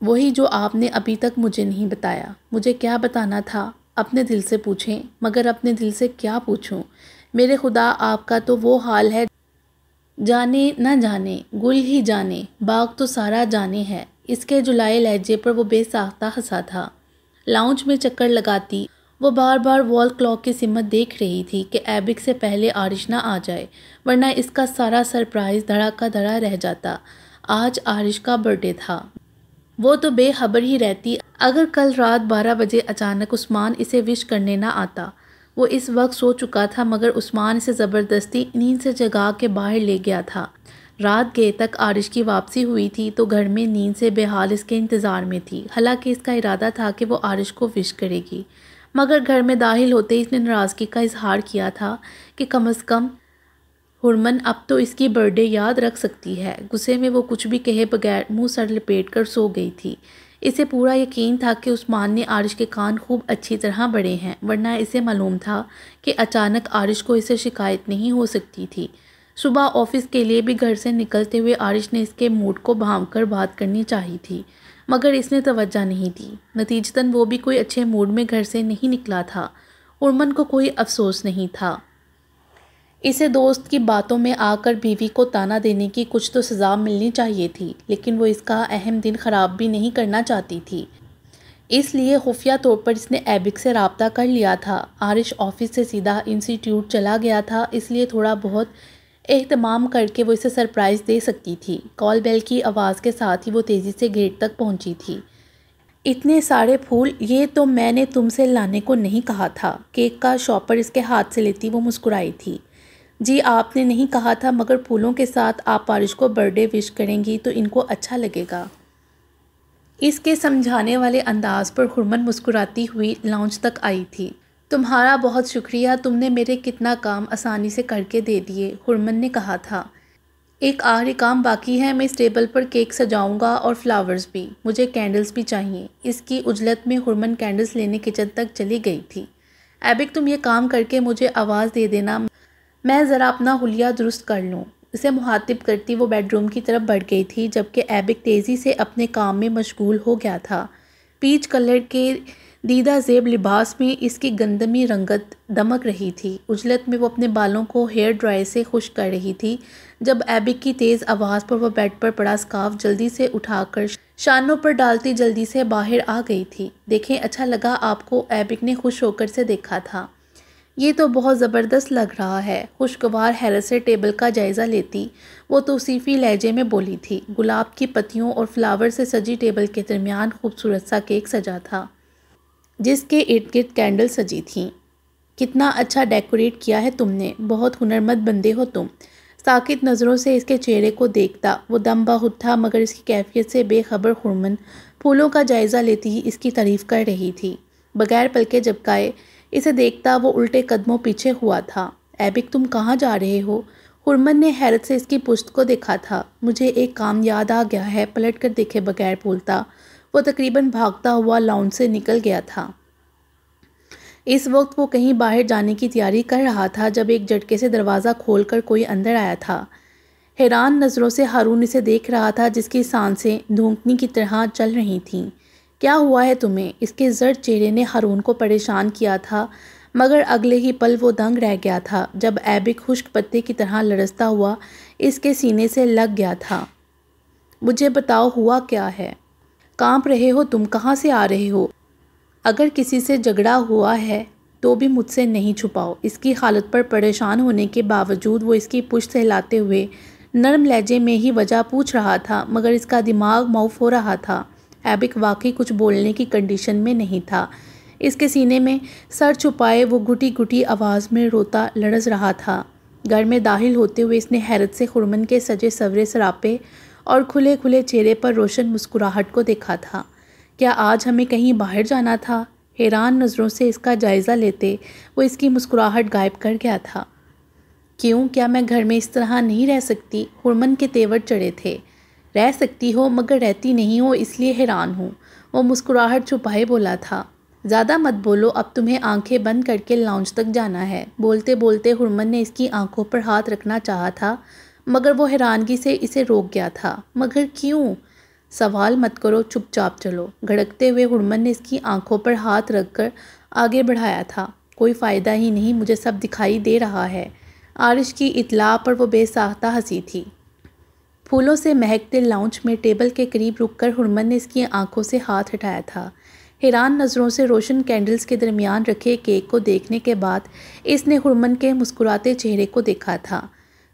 وہی جو آپ نے ابھی تک مجھے نہیں بتایا۔ مجھے کیا بتانا تھا؟ اپنے دل سے پوچھیں۔ مگر اپنے دل سے کیا پوچھوں؟ میرے خدا، آپ کا تو وہ حال ہے، جانے نہ جانے گل ہی جانے، باغ تو سارا جانے ہے۔ اس کے جلائے لہجے پر وہ بے ساختہ ہنسا تھا۔ لاؤنج میں چکر لگاتی وہ بار بار وال کلاک کی سمت دیکھ رہی تھی کہ ایبک سے پہلے عارش نہ آ جائے، ورنہ اس کا سارا سرپرائز دھڑا کا دھڑا رہ جاتا۔ آج عارش کا برتھ ڈے تھا۔ وہ تو بے خبر ہی رہتی اگر کل رات 12 بجے اچانک عثمان اسے وش کرنے نہ آتا۔ وہ اس وقت سو چکا تھا، مگر عثمان اسے زبردستی نیند سے جگا کے باہر لے گیا تھا۔ رات گئے تک عارش کی واپسی ہوئی تھی تو گھر میں نیند سے بے حال اس کے انتظار میں تھی۔ حالانکہ اس کا ارادہ تھا کہ وہ عارش کو وش کرے گی، مگر گھر میں داخل ہوتے اس نے ناراضگی کا اظہار کیا تھا کہ کم از کم حرمن اب تو اس کی برتھ ڈے یاد رکھ سکتی ہے۔ غصے میں وہ کچھ بھی کہے بغیر منہ سر لپیٹ کر سو گئی تھی۔ اسے پورا یقین تھا کہ عثمان نے عارش کے کان خوب اچھی طرح بڑے ہیں، ورنہ اسے معلوم تھا کہ اچانک عارش کو اسے شکایت نہیں ہو سکتی تھی۔ صبح آفس کے لیے بھی گھر سے نکلتے ہوئے عارش نے اس کے موڈ کو بھانپ کر بات کرنی چاہی تھی، مگر اس نے توجہ نہیں دی۔ نتیجتاً وہ بھی کوئی اچھے موڈ میں گھر سے نہیں نکلا تھا۔ حرمن کو کوئی افسوس نہیں تھا۔ اسے دوست کی باتوں میں آ کر بیوی کو طعنہ دینے کی کچھ تو سزا ملنی چاہیے تھی، لیکن وہ اس کا اہم دن خراب بھی نہیں کرنا چاہتی تھی۔ اس لیے خفیہ طور پر اس نے ایبک سے رابطہ کر لیا تھا۔ عارش آفس سے سیدھا انسٹی ٹیوٹ چلا گیا تھا، اس لیے تھوڑا بہت اہتمام کر کے وہ اسے سرپرائز دے سکتی تھی۔ کال بیل کی آواز کے ساتھ ہی وہ تیزی سے گیٹ تک پہنچی تھی۔ اتنے سارے پھول، یہ تو میں نے تم سے لانے کو نہیں کہا تھا۔ کیک کا شاپر اس کے ہاتھ سے لیتی وہ مسکرائی تھی۔ جی آپ نے نہیں کہا تھا، مگر پھولوں کے ساتھ آپ عارش کو برتھ ڈے وش کریں گی تو ان کو اچھا لگے گا۔ اس کے سمجھانے والے انداز پر حرمن مسکراتی ہوئی لاؤنج تک آئی تھی۔ تمہارا بہت شکریہ، تم نے میرے کتنا کام آسانی سے کر کے دے دیے، حرمن نے کہا تھا۔ ایک آخری کام باقی ہے، میں اس ٹیبل پر کیک سجاؤں گا اور فلاورز بھی، مجھے کینڈلز بھی چاہیے۔ اس کی عجلت میں حرمن کینڈلز لینے کچن تک چلی گئی تھی۔ ایبک تم یہ کام کر کے مجھے آواز دے دینا، میں ذرا اپنا حلیہ درست کر لوں۔ اسے مخاطب کرتی وہ بیڈ روم کی طرف بڑھ گئی تھی، جبکہ ایبک تیزی سے اپنے کام میں مشغول ہو گیا تھا۔ پیچ کلر کے دیدہ زیب لباس میں اس کی گندمی رنگت دمک رہی تھی۔ عجلت میں وہ اپنے بالوں کو ہیئر ڈرائر سے خشک کر رہی تھی جب ایبک کی تیز آواز پر وہ بیڈ پر پڑا اسکارف جلدی سے اٹھا کر شانوں پر ڈالتی جلدی سے باہر آ گئی تھی۔ دیکھیں اچھا لگا آپ کو؟ ایبک نے خوش ہو کر سے دیکھا تھا۔ یہ تو بہت زبردست لگ رہا ہے، خوشگوار حیرت سے ٹیبل کا جائزہ لیتی وہ توصیفی لہجے میں بولی تھی۔ گلاب کی پتیوں اور فلاور سے سجی ٹیبل کے درمیان خوبصورت سا کیک سجا تھا، جس کے ارد گرد کینڈل سجی تھیں۔ کتنا اچھا ڈیکوریٹ کیا ہے تم نے، بہت ہنرمند بندے ہو تم۔ ساکت نظروں سے اس کے چہرے کو دیکھتا وہ دم بخود تھا، مگر اس کی کیفیت سے بے خبر حرمن پھولوں کا جائزہ لیتی ہی اس کی تعریف کر رہی تھی۔ بغیر پلکیں جھپکائے اسے دیکھتا وہ الٹے قدموں پیچھے ہوا تھا۔ ایبک تم کہاں جا رہے ہو؟ حرمن نے حیرت سے اس کی پشت کو دیکھا تھا۔ مجھے ایک کام یاد آ گیا ہے، پلٹ کر دیکھے بغیر بولتا وہ تقریباً بھاگتا ہوا لاؤنج سے نکل گیا تھا۔ اس وقت وہ کہیں باہر جانے کی تیاری کر رہا تھا جب ایک جھٹکے سے دروازہ کھول کر کوئی اندر آیا تھا۔ حیران نظروں سے ہارون اسے دیکھ رہا تھا، جس کی سانسیں دھوکنے کی طرح چل رہی تھیں۔ کیا ہوا ہے تمہیں؟ اس کے زرد چہرے نے ہارون کو پریشان کیا تھا، مگر اگلے ہی پل وہ دنگ رہ گیا تھا جب ایبک خشک پتے کی طرح لرزتا ہوا اس کے سینے سے لگ گیا تھا۔ مجھے بتاؤ ہوا کیا ہے؟ کانپ رہے ہو تم، کہاں سے آ رہے ہو؟ اگر کسی سے جھگڑا ہوا ہے تو بھی مجھ سے نہیں چھپاؤ۔ اس کی حالت پر پریشان ہونے کے باوجود وہ اس کی پشت سہلاتے ہوئے نرم لہجے میں ہی وجہ پوچھ رہا تھا، مگر اس کا دماغ معوف ہو رہا تھا۔ ایبک واقعی کچھ بولنے کی کنڈیشن میں نہیں تھا۔ اس کے سینے میں سر چھپائے وہ گھٹی گھٹی آواز میں روتا لرز رہا تھا۔ گھر میں داخل ہوتے ہوئے اس نے حیرت سے حرمن کے سجے سورے سراپے اور کھلے کھلے چہرے پر روشن مسکراہٹ کو دیکھا تھا۔ کیا آج ہمیں کہیں باہر جانا تھا؟ حیران نظروں سے اس کا جائزہ لیتے وہ اس کی مسکراہٹ غائب کر گیا تھا۔ کیوں؟ کیا میں گھر میں اس طرح نہیں رہ سکتی؟ حرمن کے تیور چڑھے تھے۔ رہ سکتی ہو، مگر رہتی نہیں ہو، اس لیے حیران ہوں، وہ مسکراہٹ چھپائے بولا تھا۔ زیادہ مت بولو، اب تمہیں آنکھیں بند کر کے لاؤنج تک جانا ہے۔ بولتے بولتے حرمن نے اس کی آنکھوں پر ہاتھ رکھنا چاہا تھا، مگر وہ حیرانگی سے اسے روک گیا تھا۔ مگر کیوں؟ سوال مت کرو، چپ چاپ چلو۔ گھڑکتے ہوئے ہرمن نے اس کی آنکھوں پر ہاتھ رکھ کر آگے بڑھایا تھا۔ کوئی فائدہ ہی نہیں، مجھے سب دکھائی دے رہا ہے۔ عارش کی اطلاع پر وہ بے ساختہ ہنسی تھی۔ پھولوں سے مہکتے لاؤنج میں ٹیبل کے قریب رک کر ہرمن نے اس کی آنکھوں سے ہاتھ ہٹایا تھا۔ حیران نظروں سے روشن کینڈلز کے درمیان رکھے کیک کو دیکھنے کے بعد اس نے ہرمن کے مسکراتے چہرے کو دیکھا تھا۔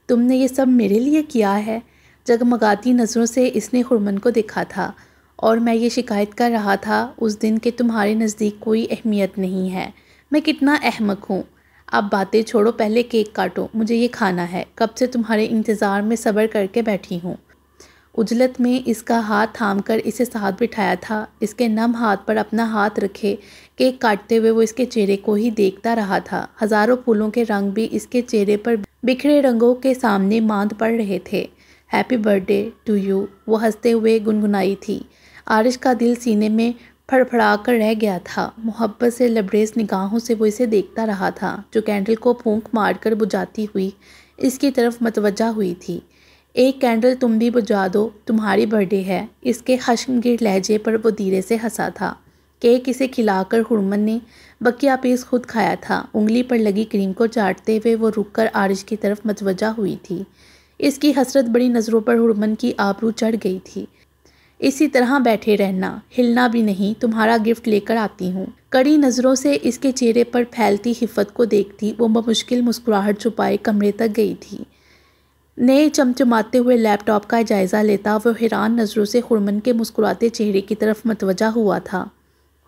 تم نے یہ سب میرے لیے کیا ہے؟ جگمگاتی نظروں سے اس نے ہرمن کو دیکھا تھا۔ اور میں یہ شکایت کر رہا تھا اس دن کہ تمہارے نزدیک کوئی اہمیت نہیں ہے۔ میں کتنا احمق ہوں۔ اب باتیں چھوڑو، پہلے کیک کاٹو، مجھے یہ کھانا ہے۔ کب سے تمہارے انتظار میں صبر کر کے بیٹھی ہوں۔ عجلت میں اس کا ہاتھ تھام کر اسے ساتھ بٹھایا تھا۔ اس کے نم ہاتھ پر اپنا ہاتھ رکھے کیک کاٹتے ہوئے وہ اس کے چہرے کو ہی دیکھتا رہا تھا۔ ہزاروں پھولوں کے رنگ بھی اس کے چہرے پر بکھرے رنگوں کے سامنے ماند پڑ رہے تھے۔ Happy birthday to you, وہ ہنستے ہوئے گنگنائی تھی۔ عارش کا دل سینے میں پھڑ پھڑا کر رہ گیا تھا۔ محبت سے لبریز نگاہوں سے وہ اسے دیکھتا رہا تھا جو کینڈل کو پھونک مار کر بجھاتی ہوئی اس کی طرف متوجہ ہوئی تھی۔ ایک کینڈل تم بھی بجھا دو، تمہاری برتھ ڈے ہے۔ اس کے خشمگین لہجے پر وہ دھیرے سے ہنسا تھا۔ کیک اسے کھلا کر ہرمن نے بقیہ پیس خود کھایا تھا۔ انگلی پر لگی کریم کو چاٹتے ہوئے وہ رک کر عارش کی طرف متوجہ ہوئی تھی۔ اس کی حسرت بڑی نظروں پر ہرمن کی آبرو چڑھ گئی تھی۔ اسی طرح بیٹھے رہنا، ہلنا بھی نہیں، تمہارا گفٹ لے کر آتی ہوں۔ کڑی نظروں سے اس کے چہرے پر پھیلتی خفت کو دیکھتی وہ بمشکل مسکراہٹ چھپائے کمرے تک گئی تھی۔ نئے چمچماتے ہوئے لیپ ٹاپ کا جائزہ لیتا وہ حیران نظروں سے ہرمن کے مسکراتے چہرے کی طرف متوجہ ہوا تھا۔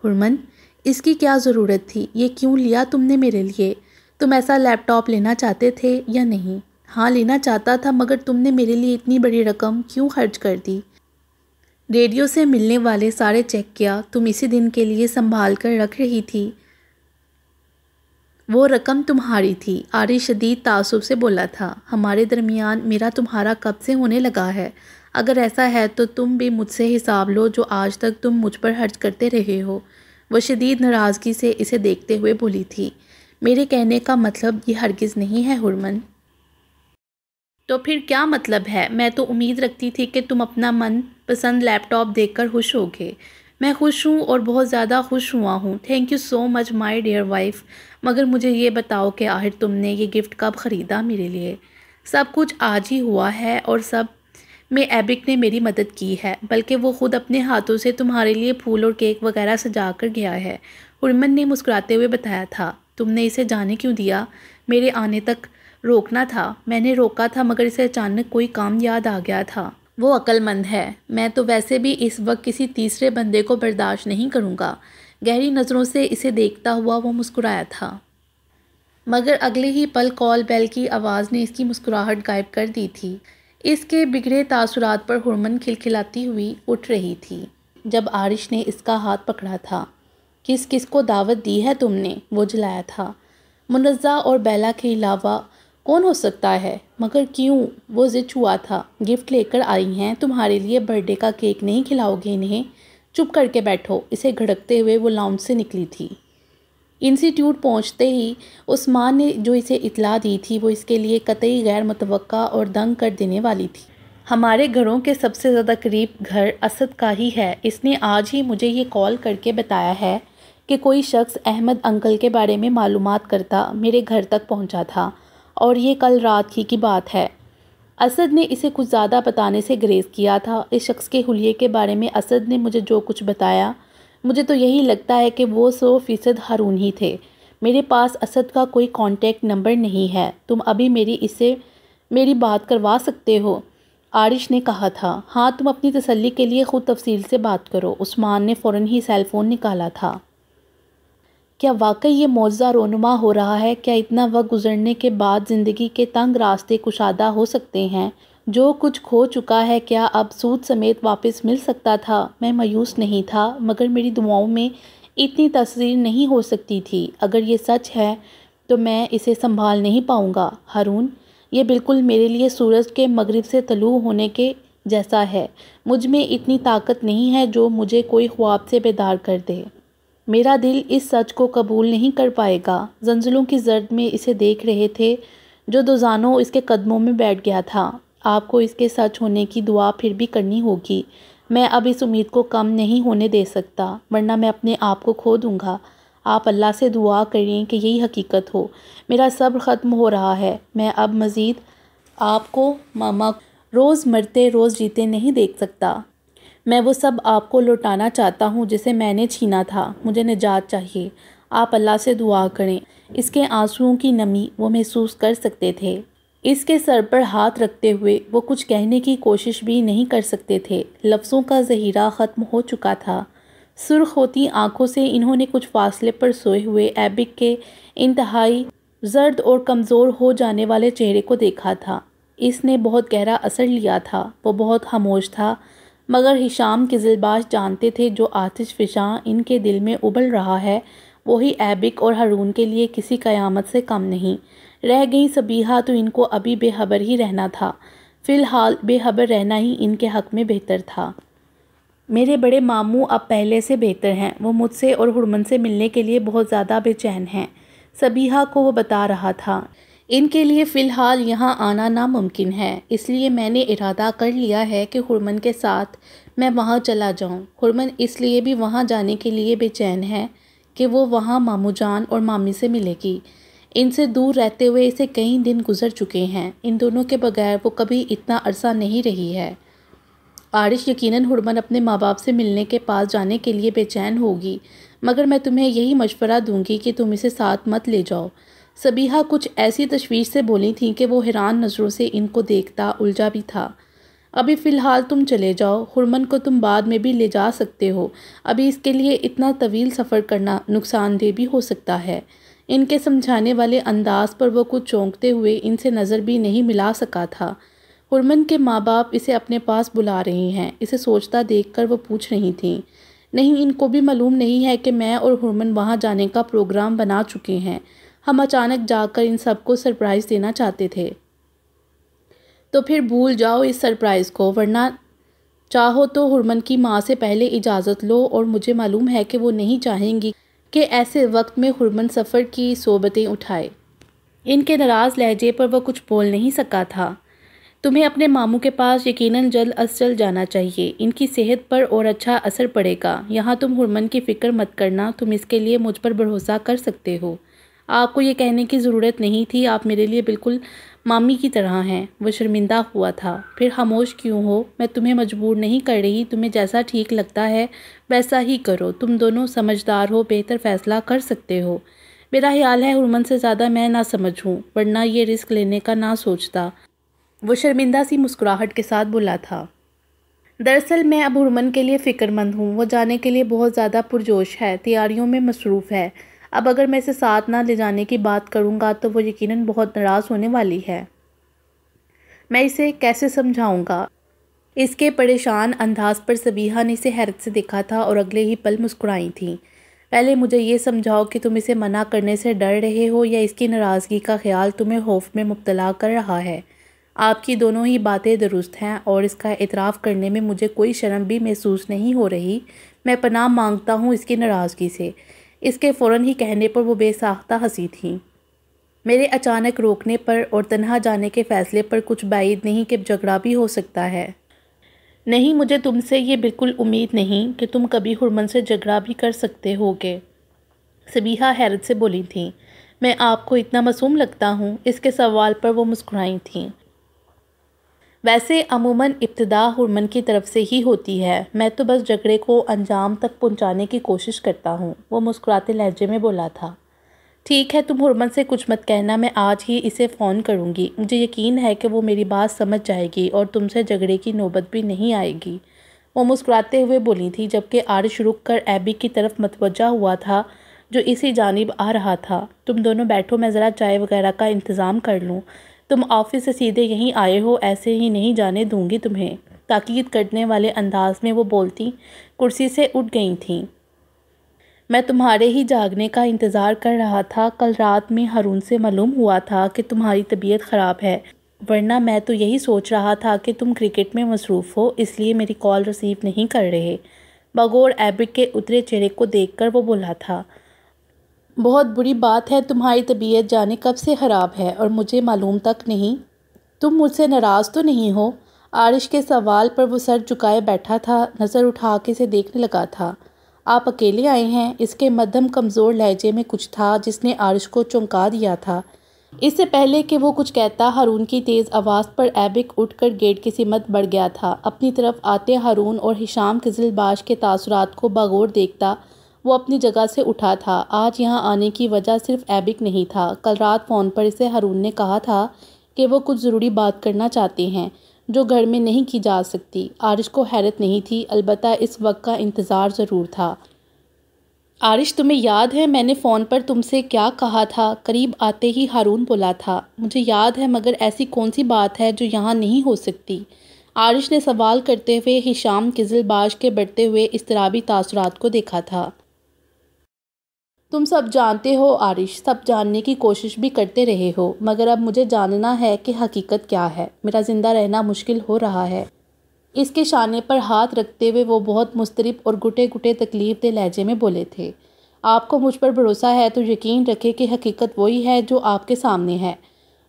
ہرمن، اس کی کیا ضرورت تھی؟ یہ کیوں لیا تم نے میرے لیے؟ تم ایسا لیپ ٹاپ لینا چاہتے تھے یا نہیں؟ ہاں لینا چاہتا تھا، مگر تم نے میرے لیے اتنی بڑی رقم کیوں خرچ کر دی؟ ریڈیو سے ملنے والے سارے چیک کیا تم اسی دن کے لیے سنبھال کر رکھ رہی تھی؟ وہ رقم تمہاری تھی، عارش شدید تعصب سے بولا تھا۔ ہمارے درمیان میرا تمہارا کب سے ہونے لگا ہے؟ اگر ایسا ہے تو تم بھی مجھ سے حساب لو جو آج تک تم مجھ پر خرچ کرتے رہے ہو۔ وہ شدید ناراضگی سے اسے دیکھتے ہوئے بولی تھی۔ میرے کہنے کا مطلب یہ ہرگز نہیں ہے ہرمن۔ تو پھر کیا مطلب ہے؟ میں تو امید رکھتی تھی کہ تم اپنا من پسند لیپ ٹاپ دیکھ کر خوش ہوگے۔ میں خوش ہوں اور بہت زیادہ خوش ہوا ہوں۔ Thank you so much my dear wife. مگر مجھے یہ بتاؤ کہ آخر تم نے یہ گفٹ کب خریدا میرے لیے؟ سب کچھ آج ہی ہوا ہے اور سب میں ایبک نے میری مدد کی ہے، بلکہ وہ خود اپنے ہاتھوں سے تمہارے لیے پھول اور کیک وغیرہ سجا کر گیا ہے، ہرمن نے مسکراتے ہوئے بتایا تھا۔ تم نے اسے جانے کیوں دیا؟ میرے آنے تک روکنا تھا۔ میں نے روکا تھا مگر اسے اچانک کوئی کام یاد آ گیا تھا۔ وہ عقل مند ہے۔ میں تو ویسے بھی اس وقت کسی تیسرے بندے کو برداشت نہیں کروں گا۔ گہری نظروں سے اسے دیکھتا ہوا وہ مسکرایا تھا، مگر اگلے ہی پل کال بیل کی آواز نے اس کی مسکراہٹ غائب کر دی تھی۔ اس کے بگڑے تاثرات پر ہرمن کھلکھلاتی ہوئی اٹھ رہی تھی جب عارش نے اس کا ہاتھ پکڑا تھا۔ کس کس کو دعوت دی ہے تم نے؟ وہ جلایا تھا۔ منزہ اور بیلا کے علاوہ کون ہو سکتا ہے؟ مگر کیوں؟ وہ ضد ہوا تھا۔ گفٹ لے کر آئی ہیں تمہارے لیے، برتھ ڈے کا کیک نہیں کھلاؤ گے انہیں؟ چپ کر کے بیٹھو۔ اسے گھڑکتے ہوئے وہ لاؤنج سے نکلی تھی۔ انسٹیٹیوٹ پہنچتے ہی عثمان نے جو اسے اطلاع دی تھی وہ اس کے لیے قطعی غیر متوقع اور دنگ کر دینے والی تھی۔ ہمارے گھروں کے سب سے زیادہ قریب گھر اسد کا ہی ہے۔ اس نے آج ہی مجھے یہ کال کر کے بتایا ہے کہ کوئی شخص احمد انکل کے بارے میں معلومات کرتا میرے گھر تک پہنچا تھا، اور یہ کل رات ہی کی بات ہے۔ اسد نے اسے کچھ زیادہ بتانے سے گریز کیا تھا۔ اس شخص کے حلیے کے بارے میں اسد نے مجھے جو کچھ بتایا، مجھے تو یہی لگتا ہے کہ وہ 100% ہارون ہی تھے۔ میرے پاس اسد کا کوئی کانٹیکٹ نمبر نہیں ہے۔ تم ابھی میری بات کروا سکتے ہو؟ عارش نے کہا تھا۔ ہاں، تم اپنی تسلی کے لیے خود تفصیل سے بات کرو۔ عثمان نے فوراً ہی سیل فون نکالا تھا۔ کیا واقعی یہ معجزہ رونما ہو رہا ہے؟ کیا اتنا وقت گزرنے کے بعد زندگی کے تنگ راستے کشادہ ہو سکتے ہیں؟ جو کچھ کھو چکا ہے کیا اب سود سمیت واپس مل سکتا تھا؟ میں مایوس نہیں تھا، مگر میری دعاؤں میں اتنی تاثیر نہیں ہو سکتی تھی۔ اگر یہ سچ ہے تو میں اسے سنبھال نہیں پاؤں گا ہارون۔ یہ بالکل میرے لیے سورج کے مغرب سے طلوع ہونے کے جیسا ہے۔ مجھ میں اتنی طاقت نہیں ہے جو مجھے کوئی خواب سے بیدار کر دے۔ میرا دل اس سچ کو قبول نہیں کر پائے گا۔ زنجلوں کی زرد میں اسے دیکھ رہے تھے جو دوزانوں اس کے قدموں میں بیٹھ گیا تھا۔ آپ کو اس کے سچ ہونے کی دعا پھر بھی کرنی ہوگی۔ میں اب اس امید کو کم نہیں ہونے دے سکتا، ورنہ میں اپنے آپ کو کھو دوں گا۔ آپ اللہ سے دعا کریں کہ یہی حقیقت ہو۔ میرا صبر ختم ہو رہا ہے۔ میں اب مزید آپ کو ماما روز مرتے روز جیتے نہیں دیکھ سکتا۔ میں وہ سب آپ کو لوٹانا چاہتا ہوں جسے میں نے چھینا تھا۔ مجھے نجات چاہیے۔ آپ اللہ سے دعا کریں۔ اس کے آنسوؤں کی نمی وہ محسوس کر سکتے تھے۔ اس کے سر پر ہاتھ رکھتے ہوئے وہ کچھ کہنے کی کوشش بھی نہیں کر سکتے تھے۔ لفظوں کا ذخیرہ ختم ہو چکا تھا۔ سرخ ہوتی آنکھوں سے انہوں نے کچھ فاصلے پر سوئے ہوئے ایبک کے انتہائی زرد اور کمزور ہو جانے والے چہرے کو دیکھا تھا۔ اس نے بہت گہرا اثر لیا تھا۔ وہ بہت خاموش تھا، مگر ہشام قزلباش جانتے تھے جو آتش فشاں ان کے دل میں ابل رہا ہے وہی ایبک اور ہارون کے لیے کسی قیامت سے کم نہیں۔ رہ گئی صبیحہ تو ان کو ابھی بے خبر ہی رہنا تھا۔ فی الحال بے خبر رہنا ہی ان کے حق میں بہتر تھا۔ میرے بڑے ماموں اب پہلے سے بہتر ہیں۔ وہ مجھ سے اور ہرمن سے ملنے کے لیے بہت زیادہ بے چین ہیں، صبیحہ کو وہ بتا رہا تھا۔ ان کے لیے فی الحال یہاں آنا ناممکن ہے، اس لیے میں نے ارادہ کر لیا ہے کہ ہرمن کے ساتھ میں وہاں چلا جاؤں۔ ہرمن اس لیے بھی وہاں جانے کے لیے بے چین ہے کہ وہ وہاں ماموں جان اور مامی سے ملے گی۔ ان سے دور رہتے ہوئے اسے کئی دن گزر چکے ہیں۔ ان دونوں کے بغیر وہ کبھی اتنا عرصہ نہیں رہی ہے۔ عارش یقیناً ہرمن اپنے ماں باپ سے ملنے کے پاس جانے کے لیے بے چین ہوگی، مگر میں تمہیں یہی مشورہ دوں گی کہ تم اسے ساتھ مت لے جاؤ۔ صبیحہ کچھ ایسی تشویش سے بولی تھیں کہ وہ حیران نظروں سے ان کو دیکھتا الجھا بھی تھا۔ ابھی فی الحال تم چلے جاؤ، ہرمن کو تم بعد میں بھی لے جا سکتے ہو۔ ابھی اس کے لیے اتنا طویل سفر کرنا نقصان دہ بھی ہو سکتا ہے۔ ان کے سمجھانے والے انداز پر وہ کچھ چونکتے ہوئے ان سے نظر بھی نہیں ملا سکا تھا۔ ہرمن کے ماں باپ اسے اپنے پاس بلا رہے ہیں، اسے سوچتا دیکھ کر وہ پوچھ رہی تھیں۔ نہیں، ان کو بھی معلوم نہیں ہے کہ میں اور ہرمن وہاں جانے کا پروگرام بنا چکے ہیں۔ ہم اچانک جا کر ان سب کو سرپرائز دینا چاہتے تھے۔ تو پھر بھول جاؤ اس سرپرائز کو، ورنہ چاہو تو ہرمن کی ماں سے پہلے اجازت لو، اور مجھے معلوم ہے کہ وہ نہیں چاہیں گی کہ ایسے وقت میں ہرمن سفر کی صحبتیں اٹھائے۔ ان کے ناراض لہجے پر وہ کچھ بول نہیں سکا تھا۔ تمہیں اپنے ماموں کے پاس یقیناً جلد از جلد جانا چاہیے، ان کی صحت پر اور اچھا اثر پڑے گا۔ یہاں تم ہرمن کی فکر مت کرنا، تم اس کے لیے مجھ پر بھروسہ کر سکتے ہو۔ آپ کو یہ کہنے کی ضرورت نہیں تھی، آپ میرے لیے بالکل مامی کی طرح ہیں۔ وہ شرمندہ ہوا تھا۔ پھر خاموش کیوں ہو؟ میں تمہیں مجبور نہیں کر رہی، تمہیں جیسا ٹھیک لگتا ہے ویسا ہی کرو۔ تم دونوں سمجھدار ہو، بہتر فیصلہ کر سکتے ہو۔ میرا خیال ہے ہرمن سے زیادہ میں نہ سمجھ ہوں، ورنہ یہ رسک لینے کا نہ سوچتا۔ وہ شرمندہ سی مسکراہٹ کے ساتھ بولا تھا۔ دراصل میں اب ہرمن کے لیے فکر مند ہوں۔ وہ جانے کے لیے بہت زیادہ پرجوش ہے، تیاریوں میں مصروف ہے۔ اب اگر میں اسے ساتھ نہ لے جانے کی بات کروں گا تو وہ یقیناً بہت ناراض ہونے والی ہے۔ میں اسے کیسے سمجھاؤں گا؟ اس کے پریشان انداز پر صبیحہ نے اسے حیرت سے دیکھا تھا اور اگلے ہی پل مسکرائی تھیں۔ پہلے مجھے یہ سمجھاؤ کہ تم اسے منع کرنے سے ڈر رہے ہو یا اس کی ناراضگی کا خیال تمہیں خوف میں مبتلا کر رہا ہے؟ آپ کی دونوں ہی باتیں درست ہیں اور اس کا اعتراف کرنے میں مجھے کوئی شرم بھی محسوس نہیں ہو رہی۔ میں پناہ مانگتا ہوں اس کی ناراضگی سے۔ اس کے فوراً ہی کہنے پر وہ بے ساختہ ہنسی تھیں۔ میرے اچانک روکنے پر اور تنہا جانے کے فیصلے پر کچھ بعید نہیں کہ جھگڑا بھی ہو سکتا ہے۔ نہیں، مجھے تم سے یہ بالکل امید نہیں کہ تم کبھی ہرمن سے جھگڑا بھی کر سکتے ہوگے، صبیحہ حیرت سے بولی تھیں۔ میں آپ کو اتنا معصوم لگتا ہوں؟ اس کے سوال پر وہ مسکرائی تھیں۔ ویسے عموماً ابتدا ہرمن کی طرف سے ہی ہوتی ہے، میں تو بس جھگڑے کو انجام تک پہنچانے کی کوشش کرتا ہوں، وہ مسکراتے لہجے میں بولا تھا۔ ٹھیک ہے، تم ہرمن سے کچھ مت کہنا، میں آج ہی اسے فون کروں گی۔ مجھے یقین ہے کہ وہ میری بات سمجھ جائے گی اور تم سے جھگڑے کی نوبت بھی نہیں آئے گی، وہ مسکراتے ہوئے بولی تھی، جبکہ عارش رک کر ایبی کی طرف متوجہ ہوا تھا جو اسی جانب آ رہا تھا۔ تم دونوں بیٹھو، میں ذرا چائے وغیرہ کا انتظام کر لوں۔ تم آفس سے سیدھے یہیں آئے ہو، ایسے ہی نہیں جانے دوں گی تمہیں، تاکید کرنے والے انداز میں وہ بولتی کرسی سے اٹھ گئی تھیں۔ میں تمہارے ہی جاگنے کا انتظار کر رہا تھا۔ کل رات میں ہارون سے معلوم ہوا تھا کہ تمہاری طبیعت خراب ہے، ورنہ میں تو یہی سوچ رہا تھا کہ تم کرکٹ میں مصروف ہو، اس لیے میری کال ریسیو نہیں کر رہے۔ بغور ایبک کے اترے چہرے کو دیکھ کر وہ بولا تھا۔ بہت بری بات ہے، تمہاری طبیعت جانے کب سے خراب ہے اور مجھے معلوم تک نہیں۔ تم مجھ سے ناراض تو نہیں ہو؟ عارش کے سوال پر وہ سر جھکائے بیٹھا تھا، نظر اٹھا کے اسے دیکھنے لگا تھا۔ آپ اکیلے آئے ہیں؟ اس کے مدھم کمزور لہجے میں کچھ تھا جس نے عارش کو چونکا دیا تھا۔ اس سے پہلے کہ وہ کچھ کہتا، ہارون کی تیز آواز پر ایبک اٹھ کر گیٹ کی سمت بڑھ گیا تھا۔ اپنی طرف آتے ہارون اور ہشام قزلباش کے تاثرات کو بغور دیکھتا وہ اپنی جگہ سے اٹھا تھا۔ آج یہاں آنے کی وجہ صرف ایبک نہیں تھا۔ کل رات فون پر اسے ہارون نے کہا تھا کہ وہ کچھ ضروری بات کرنا چاہتے ہیں جو گھر میں نہیں کی جا سکتی۔ عارش کو حیرت نہیں تھی، البتہ اس وقت کا انتظار ضرور تھا۔ عارش، تمہیں یاد ہے میں نے فون پر تم سے کیا کہا تھا؟ قریب آتے ہی ہارون بولا تھا۔ مجھے یاد ہے، مگر ایسی کون سی بات ہے جو یہاں نہیں ہو سکتی؟ عارش نے سوال کرتے ہوئے ہشام قزلباش کے بڑھتے ہوئے اضطرابی تاثرات کو دیکھا تھا۔ تم سب جانتے ہو عارش، سب جاننے کی کوشش بھی کرتے رہے ہو، مگر اب مجھے جاننا ہے کہ حقیقت کیا ہے۔ میرا زندہ رہنا مشکل ہو رہا ہے۔ اس کے شانے پر ہاتھ رکھتے ہوئے وہ بہت مضطرب اور گھٹے گھٹے تکلیف دہ لہجے میں بولے تھے۔ آپ کو مجھ پر بھروسہ ہے تو یقین رکھے کہ حقیقت وہی ہے جو آپ کے سامنے ہے۔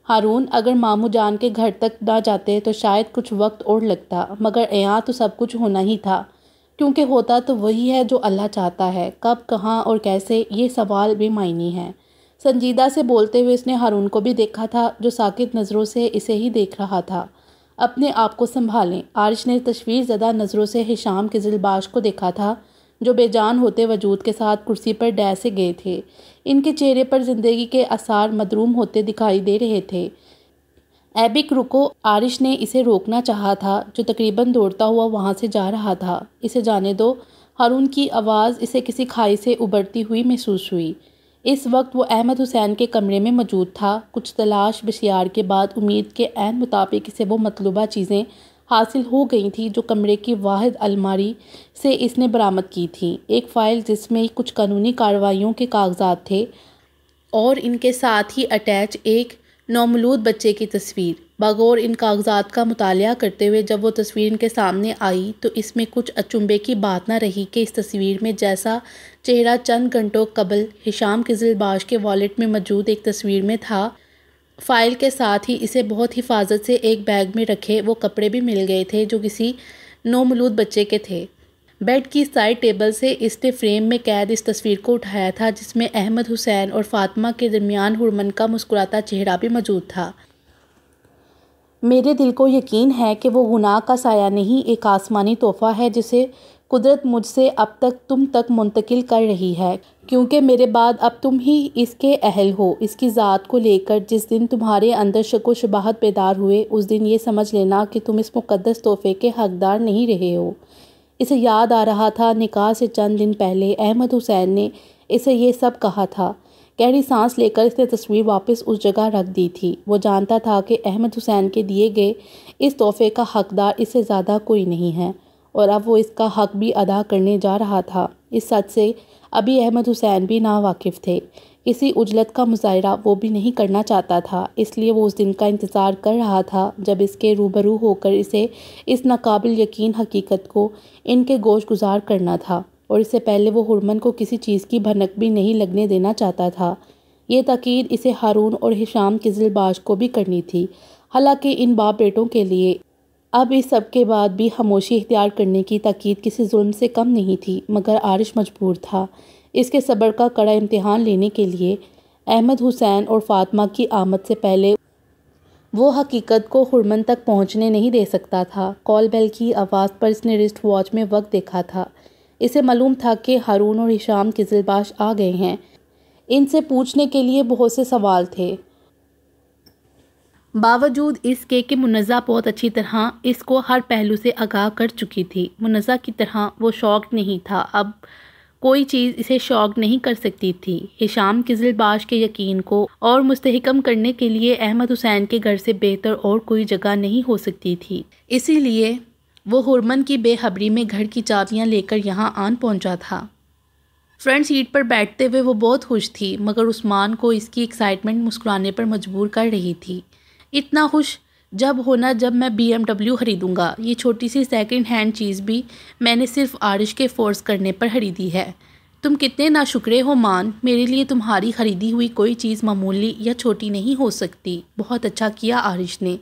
ہارون، اگر ماموں جان کے گھر تک نہ جاتے تو شاید کچھ وقت اور لگتا، مگر یہاں تو سب کچھ ہونا ہی تھا، کیونکہ ہوتا تو وہی ہے جو اللہ چاہتا ہے۔ کب، کہاں اور کیسے، یہ سوال بے معنی ہے۔ سنجیدہ سے بولتے ہوئے اس نے ہارون کو بھی دیکھا تھا جو ساکت نظروں سے اسے ہی دیکھ رہا تھا۔ اپنے آپ کو سنبھالیں۔ عارش نے تشویش زدہ نظروں سے ہشام قزلباش کو دیکھا تھا جو بے جان ہوتے وجود کے ساتھ کرسی پر ڈہ سے گئے تھے۔ ان کے چہرے پر زندگی کے آثار مدروم ہوتے دکھائی دے رہے تھے۔ ایبک رکو، عارش نے اسے روکنا چاہا تھا جو تقریباً دوڑتا ہوا وہاں سے جا رہا تھا۔ اسے جانے دو۔ ہارون کی آواز اسے کسی کھائی سے ابھرتی ہوئی محسوس ہوئی۔ اس وقت وہ احمد حسین کے کمرے میں موجود تھا۔ کچھ تلاش بسیار کے بعد امید کے عین مطابق اسے وہ مطلوبہ چیزیں حاصل ہو گئی تھیں جو کمرے کی واحد الماری سے اس نے برآمد کی تھیں۔ ایک فائل جس میں کچھ قانونی کارروائیوں کے کاغذات تھے اور ان کے ساتھ ہی اٹیچ ایک نومولود بچے کی تصویر۔ بغور ان کاغذات کا مطالعہ کرتے ہوئے جب وہ تصویر ان کے سامنے آئی تو اس میں کچھ اچنبھے کی بات نہ رہی کہ اس تصویر میں جیسا چہرہ چند گھنٹوں قبل ہشام قزلباش کے والیٹ میں موجود ایک تصویر میں تھا، فائل کے ساتھ ہی اسے بہت حفاظت سے ایک بیگ میں رکھے وہ کپڑے بھی مل گئے تھے جو کسی نومولود بچے کے تھے۔ بیڈ کی سائڈ ٹیبل سے اس نے فریم میں قید اس تصویر کو اٹھایا تھا جس میں احمد حسین اور فاطمہ کے درمیان ہرمن کا مسکراتا چہرہ بھی موجود تھا۔ میرے دل کو یقین ہے کہ وہ گناہ کا سایہ نہیں، ایک آسمانی تحفہ ہے جسے قدرت مجھ سے اب تک تم تک منتقل کر رہی ہے، کیونکہ میرے بعد اب تم ہی اس کے اہل ہو۔ اس کی ذات کو لے کر جس دن تمہارے اندر شک و شبہات بیدار ہوئے اس دن یہ سمجھ لینا کہ تم اس مقدس تحفے کے حقدار نہیں رہے ہو۔ اسے یاد آ رہا تھا نکاح سے چند دن پہلے احمد حسین نے اسے یہ سب کہا تھا۔ گہری سانس لے کر اس نے تصویر واپس اس جگہ رکھ دی تھی۔ وہ جانتا تھا کہ احمد حسین کے دیے گئے اس تحفے کا حقدار اس سے زیادہ کوئی نہیں ہے، اور اب وہ اس کا حق بھی ادا کرنے جا رہا تھا۔ اس سچ سے ابھی احمد حسین بھی ناواقف تھے۔ کسی عجلت کا مظاہرہ وہ بھی نہیں کرنا چاہتا تھا، اس لیے وہ اس دن کا انتظار کر رہا تھا جب اس کے روبرو ہو کر اسے اس ناقابل یقین حقیقت کو ان کے گوش گزار کرنا تھا، اور اس سے پہلے وہ ہرمن کو کسی چیز کی بھنک بھی نہیں لگنے دینا چاہتا تھا۔ یہ تاکید اسے ہارون اور ہشام قزلباش کو بھی کرنی تھی، حالانکہ ان باپ بیٹوں کے لیے اب اس سب کے بعد بھی خاموشی اختیار کرنے کی تاکید کسی ظلم سے کم نہیں تھی، مگر عارش مجبور تھا اس کے صبر کا کڑا امتحان لینے کے لیے۔ احمد حسین اور فاطمہ کی آمد سے پہلے وہ حقیقت کو ہرمن تک پہنچنے نہیں دے سکتا تھا۔ کال بیل کی آواز پر اس نے رسٹ واچ میں وقت دیکھا تھا۔ اسے معلوم تھا کہ ہارون اور ہشام قزلباش آ گئے ہیں۔ ان سے پوچھنے کے لیے بہت سے سوال تھے، باوجود اس کے کہ منزہ بہت اچھی طرح اس کو ہر پہلو سے آگاہ کر چکی تھی۔ منزہ کی طرح وہ شاکڈ نہیں تھا، اب کوئی چیز اسے شاکڈ نہیں کر سکتی تھی۔ ہشام قزلباش کے یقین کو اور مستحکم کرنے کے لیے احمد حسین کے گھر سے بہتر اور کوئی جگہ نہیں ہو سکتی تھی، اسی لیے وہ ہرمن کی بے خبری میں گھر کی چابیاں لے کر یہاں آن پہنچا تھا۔ فرنٹ سیٹ پر بیٹھتے ہوئے وہ بہت خوش تھی، مگر عثمان کو اس کی ایکسائٹمنٹ مسکرانے پر مجبور کر رہی تھی۔ اتنا خوش جب ہونا جب میں BMW خریدوں گا۔ یہ چھوٹی سی سیکنڈ ہینڈ چیز بھی میں نے صرف عارش کے فورس کرنے پر خریدی ہے۔ تم کتنے ناشکرے ہو مان، میرے لیے تمہاری خریدی ہوئی کوئی چیز معمولی یا چھوٹی نہیں ہو سکتی۔ بہت اچھا کیا عارش نے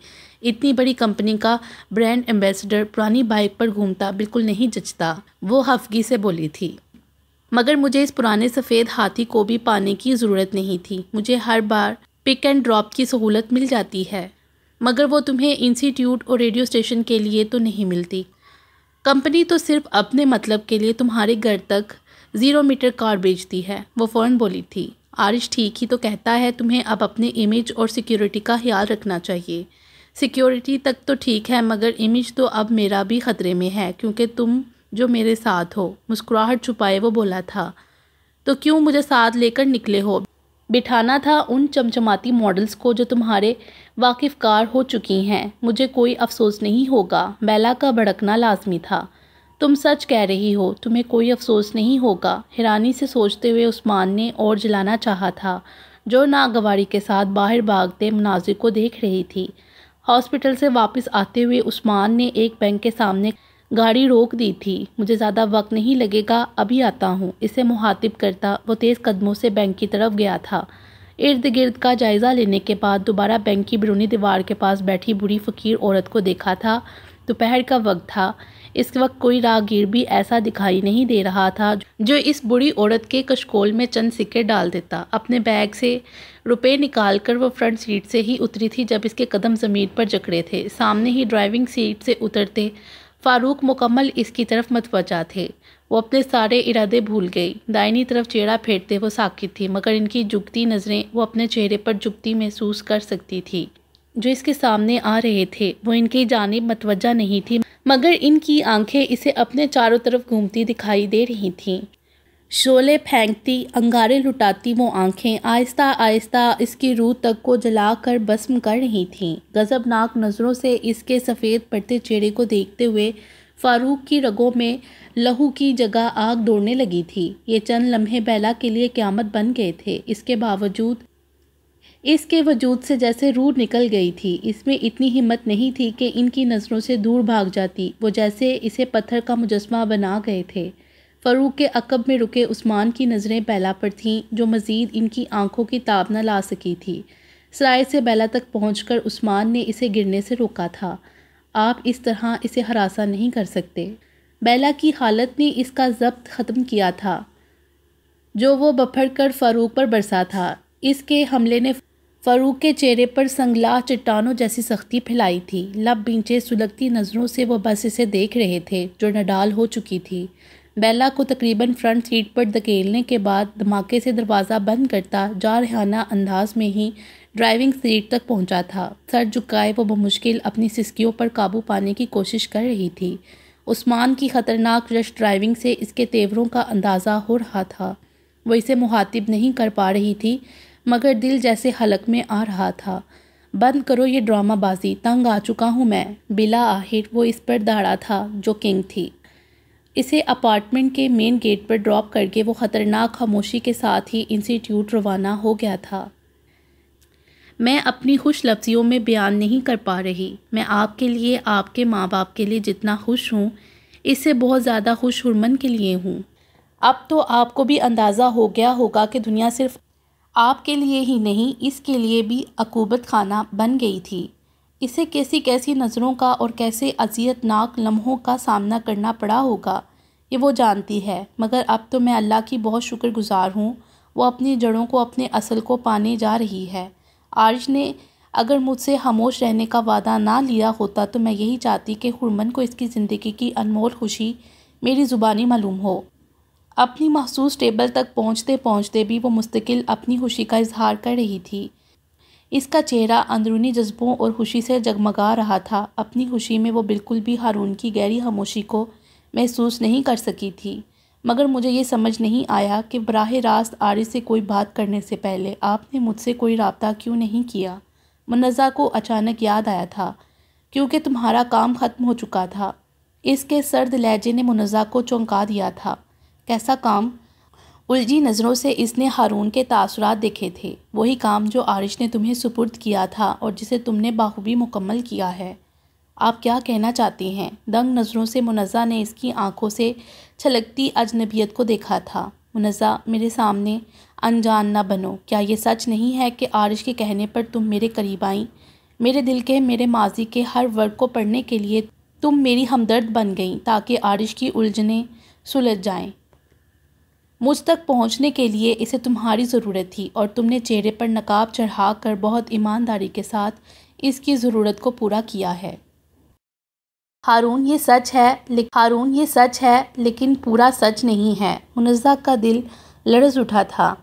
اتنی بڑی کمپنی کا برانڈ ایمبیسڈر پرانی بائک پر گھومتا بالکل نہیں جچتا، وہ خفگی سے بولی تھی۔ مگر مجھے اس پرانے سفید ہاتھی کو بھی پانے کی ضرورت نہیں تھی، مجھے ہر بار پک اینڈ ڈراپ کی سہولت مل جاتی ہے، مگر وہ تمہیں انسٹیٹیوٹ اور ریڈیو اسٹیشن کے لیے تو نہیں ملتی۔ کمپنی تو صرف اپنے مطلب کے لیے تمہارے گھر تک 0 میٹر کار بیچتی ہے، وہ فوراً بولی تھی۔ عارش ٹھیک ہی تو کہتا ہے، تمہیں اب اپنے امیج اور سیکیورٹی کا خیال رکھنا چاہیے۔ سیکیورٹی تک تو ٹھیک ہے، مگر امیج تو اب میرا بھی خطرے میں ہے، کیونکہ تم جو میرے ساتھ ہو۔ مسکراہٹ چھپائے وہ بولا تھا۔ تو کیوں مجھے ساتھ لے کر نکلے ہو؟ بٹھانا تھا ان چمچماتی ماڈلز کو جو تمہارے واقف کار ہو چکی ہیں۔ مجھے کوئی افسوس نہیں ہوگا، بیلا کا بھڑکنا لازمی تھا۔ تم سچ کہہ رہی ہو، تمہیں کوئی افسوس نہیں ہوگا، حیرانی سے سوچتے ہوئے عثمان نے اور جلانا چاہا تھا، جو ناگواری کے ساتھ باہر بھاگتے مناظر کو دیکھ رہی تھی۔ ہاسپٹل سے واپس آتے ہوئے عثمان نے ایک بینک کے سامنے گاڑی روک دی تھی۔ مجھے زیادہ وقت نہیں لگے گا، ابھی آتا ہوں، اسے مخاطب کرتا وہ تیز قدموں سے بینک کی طرف گیا تھا۔ ارد گرد کا جائزہ لینے کے بعد دوبارہ بینک کی بیرونی دیوار کے پاس بیٹھی بوڑھی فقیر عورت کو دیکھا تھا۔ دوپہر کا وقت تھا، اس وقت کوئی راہگیر بھی ایسا دکھائی نہیں دے رہا تھا جو اس بوڑھی عورت کے کشکول میں چند سکے ڈال دیتا۔ اپنے بیگ سے روپے نکال کر وہ فرنٹ سیٹ سے ہی اتری تھی جب اس کے قدم زمین پر جکڑے تھے۔ سامنے ہی ڈرائیونگ سیٹ سے اترتے فاروق مکمل اس کی طرف متوجہ تھے۔ وہ اپنے سارے ارادے بھول گئی۔ دائنی طرف چہرہ پھیرتے وہ ساکت تھی، مگر ان کی جھکتی نظریں وہ اپنے چہرے پر جھکتی محسوس کر سکتی تھی۔ جو اس کے سامنے آ رہے تھے وہ ان کی جانب متوجہ نہیں تھی، مگر ان کی آنکھیں اسے اپنے چاروں طرف گھومتی دکھائی دے رہی تھیں۔ شعلے پھینکتی، انگارے لٹاتی وہ آنکھیں آہستہ آہستہ اس کی روح تک کو جلا کر بھسم کر رہی تھیں۔ غضبناک نظروں سے اس کے سفید پڑتے چہرے کو دیکھتے ہوئے فاروق کی رگوں میں لہو کی جگہ آگ دوڑنے لگی تھی۔ یہ چند لمحے بیلا کے لیے قیامت بن گئے تھے۔ اس کے وجود سے جیسے روح نکل گئی تھی۔ اس میں اتنی ہمت نہیں تھی کہ ان کی نظروں سے دور بھاگ جاتی۔ وہ جیسے اسے پتھر کا مجسمہ بنا گئے تھے۔ فاروق کے عقب میں رکے عثمان کی نظریں بیلا پر تھیں، جو مزید ان کی آنکھوں کی تاب نہ لا سکی تھی۔ سرائے سے بیلا تک پہنچ کر عثمان نے اسے گرنے سے روکا تھا۔ آپ اس طرح اسے ہراساں نہیں کر سکتے۔ بیلا کی حالت نے اس کا ضبط ختم کیا تھا، جو وہ بپھر کر فاروق پر برسا تھا۔ اس کے حملے نے فاروق کے چہرے پر سنگلاخ چٹانوں جیسی سختی پھیلائی تھی۔ لب بھینچے سلگتی نظروں سے وہ بس اسے دیکھ رہے تھے، جو نڈال ہو چکی تھی۔ بیلا کو تقریباً فرنٹ سیٹ پر دھکیلنے کے بعد دھماکے سے دروازہ بند کرتا جارحانہ انداز میں ہی ڈرائیونگ سیٹ تک پہنچا تھا۔ سر جھکائے وہ بمشکل اپنی سسکیوں پر قابو پانے کی کوشش کر رہی تھی۔ عثمان کی خطرناک رش ڈرائیونگ سے اس کے تیوروں کا اندازہ ہو رہا تھا۔ وہ اسے مخاطب نہیں کر پا رہی تھی، مگر دل جیسے حلق میں آ رہا تھا۔ بند کرو یہ ڈرامہ بازی، تنگ آ چکا ہوں میں۔ بلا آخر وہ اس پر دھاڑا تھا جو کنگ تھی۔ اسے اپارٹمنٹ کے مین گیٹ پر ڈراپ کر کے وہ خطرناک خاموشی کے ساتھ ہی انسٹیٹیوٹ روانہ ہو گیا تھا۔ میں اپنی خوش لفظیوں میں بیان نہیں کر پا رہی۔ میں آپ کے لیے، آپ کے ماں باپ کے لیے جتنا خوش ہوں، اس سے بہت زیادہ خوش ہرمن کے لیے ہوں۔ اب تو آپ کو بھی اندازہ ہو گیا ہوگا کہ دنیا صرف آپ کے لیے ہی نہیں، اس کے لیے بھی عقوبت خانہ بن گئی تھی۔ اسے کیسی کیسی نظروں کا اور کیسے اذیت ناک لمحوں کا سامنا کرنا پڑا ہوگا، یہ وہ جانتی ہے۔ مگر اب تو میں اللہ کی بہت شکر گزار ہوں، وہ اپنی جڑوں کو، اپنے اصل کو پانے جا رہی ہے۔ عارش نے اگر مجھ سے خاموش رہنے کا وعدہ نہ لیا ہوتا تو میں یہی چاہتی کہ ہرمن کو اس کی زندگی کی انمول خوشی میری زبانی معلوم ہو۔ اپنی محسوس ٹیبل تک پہنچتے پہنچتے بھی وہ مستقل اپنی خوشی کا اظہار کر رہی تھی۔ اس کا چہرہ اندرونی جذبوں اور خوشی سے جگمگا رہا تھا۔ اپنی خوشی میں وہ بالکل بھی ہارون کی گہری خاموشی کو محسوس نہیں کر سکی تھی۔ مگر مجھے یہ سمجھ نہیں آیا کہ براہ راست عارش سے کوئی بات کرنے سے پہلے آپ نے مجھ سے کوئی رابطہ کیوں نہیں کیا۔ منزہ کو اچانک یاد آیا تھا، کیونکہ تمہارا کام ختم ہو چکا تھا۔ اس کے سرد لہجے نے منزہ کو چونکا دیا تھا۔ کیسا کام؟ الجھی نظروں سے اس نے ہارون کے تاثرات دیکھے تھے۔ وہی کام جو عارش نے تمہیں سپرد کیا تھا اور جسے تم نے بخوبی مکمل کیا ہے۔ آپ کیا کہنا چاہتی ہیں؟ دنگ نظروں سے منزہ نے اس کی آنکھوں سے چھلکتی اجنبیت کو دیکھا تھا۔ منزہ، میرے سامنے انجان نہ بنو۔ کیا یہ سچ نہیں ہے کہ عارش کے کہنے پر تم میرے قریب آئیں؟ میرے دل کے، میرے ماضی کے ہر ورق کو پڑھنے کے لیے تم میری ہمدرد بن گئیں تاکہ عارش کی الجھنیں سلجھ جائیں۔ مجھ تک پہنچنے کے لیے اسے تمہاری ضرورت تھی اور تم نے چہرے پر نقاب چڑھا کر بہت ایمانداری کے ساتھ اس کی ضرورت کو پورا کیا ہے۔ ہارون یہ سچ ہے لیکن پورا سچ نہیں ہے۔ منزہ کا دل لرز اٹھا تھا۔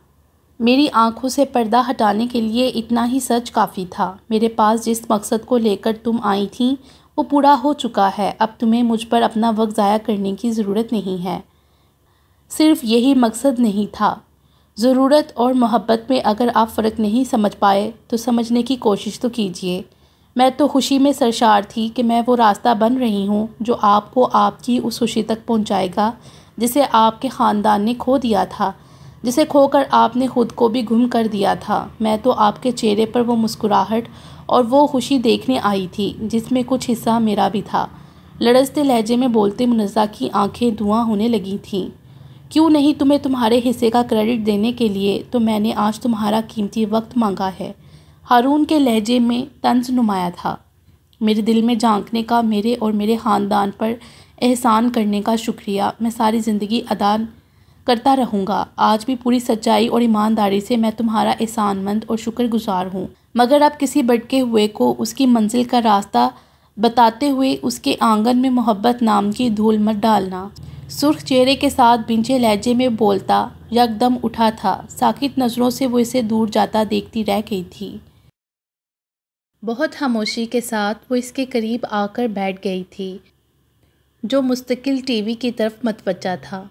میری آنکھوں سے پردہ ہٹانے کے لیے اتنا ہی سچ کافی تھا۔ میرے پاس جس مقصد کو لے کر تم آئی تھیں وہ پورا ہو چکا ہے۔ اب تمہیں مجھ پر اپنا وقت ضائع کرنے کی ضرورت نہیں ہے۔ صرف یہی مقصد نہیں تھا۔ ضرورت اور محبت میں اگر آپ فرق نہیں سمجھ پائے تو سمجھنے کی کوشش تو کیجیے۔ میں تو خوشی میں سرشار تھی کہ میں وہ راستہ بن رہی ہوں جو آپ کو آپ کی اس خوشی تک پہنچائے گا جسے آپ کے خاندان نے کھو دیا تھا، جسے کھو کر آپ نے خود کو بھی گم کر دیا تھا۔ میں تو آپ کے چہرے پر وہ مسکراہٹ اور وہ خوشی دیکھنے آئی تھی جس میں کچھ حصہ میرا بھی تھا۔ لرزتے لہجے میں بولتے منزہ کی آنکھیں دھواں ہونے لگی تھیں۔ کیوں نہیں تمہیں تمہارے حصے کا کریڈٹ دینے کے لیے تو میں نے آج تمہارا قیمتی وقت مانگا ہے۔ ہارون کے لہجے میں طنز نمایاں تھا۔ میرے دل میں جھانکنے کا، میرے اور میرے خاندان پر احسان کرنے کا شکریہ میں ساری زندگی ادا کرتا رہوں گا۔ آج بھی پوری سچائی اور ایمانداری سے میں تمہارا احسان مند اور شکر گزار ہوں، مگر اب کسی بھٹکے ہوئے کو اس کی منزل کا راستہ بتاتے ہوئے اس کے آنگن میں محبت نام کی دھول مت ڈالنا۔ سرخ چہرے کے ساتھ بھینجے لہجے میں بولتا یکدم اٹھا تھا۔ ساکت نظروں سے وہ اسے دور جاتا دیکھتی رہ گئی تھی۔ بہت خاموشی کے ساتھ وہ اس کے قریب آ کر بیٹھ گئی تھی جو مستقل ٹی وی کی طرف متوجہ تھا۔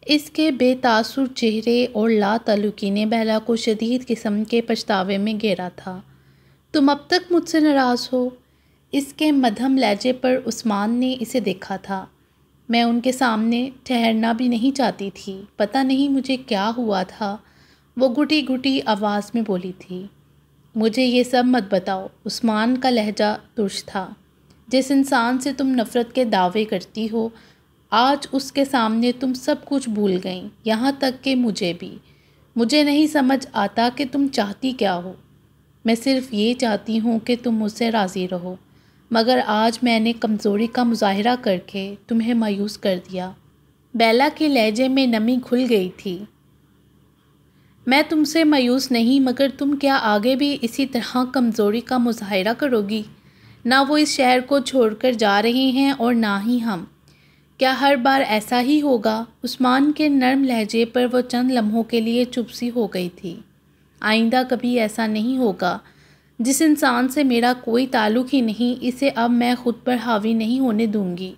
اس کے بے تاثر چہرے اور لا تعلقی نے بہلا کو شدید قسم کے پچھتاوے میں گھیرا تھا۔ تم اب تک مجھ سے ناراض ہو؟ اس کے مدھم لہجے پر عثمان نے اسے دیکھا تھا۔ میں ان کے سامنے ٹھہرنا بھی نہیں چاہتی تھی۔ پتہ نہیں مجھے کیا ہوا تھا، وہ گھٹی گھٹی آواز میں بولی تھی۔ مجھے یہ سب مت بتاؤ۔ عثمان کا لہجہ ترش تھا۔ جس انسان سے تم نفرت کے دعوے کرتی ہو آج اس کے سامنے تم سب کچھ بھول گئیں، یہاں تک کہ مجھے بھی۔ مجھے نہیں سمجھ آتا کہ تم چاہتی کیا ہو۔ میں صرف یہ چاہتی ہوں کہ تم مجھ سے راضی رہو، مگر آج میں نے کمزوری کا مظاہرہ کر کے تمہیں مایوس کر دیا۔ بیلا کے لہجے میں نمی گھل گئی تھی۔ میں تم سے مایوس نہیں، مگر تم کیا آگے بھی اسی طرح کمزوری کا مظاہرہ کرو گی؟ نہ وہ اس شہر کو چھوڑ کر جا رہے ہیں اور نہ ہی ہم۔ کیا ہر بار ایسا ہی ہوگا؟ عثمان کے نرم لہجے پر وہ چند لمحوں کے لیے چپ سی ہو گئی تھی۔ آئندہ کبھی ایسا نہیں ہوگا۔ جس انسان سے میرا کوئی تعلق ہی نہیں، اسے اب میں خود پر حاوی نہیں ہونے دوں گی۔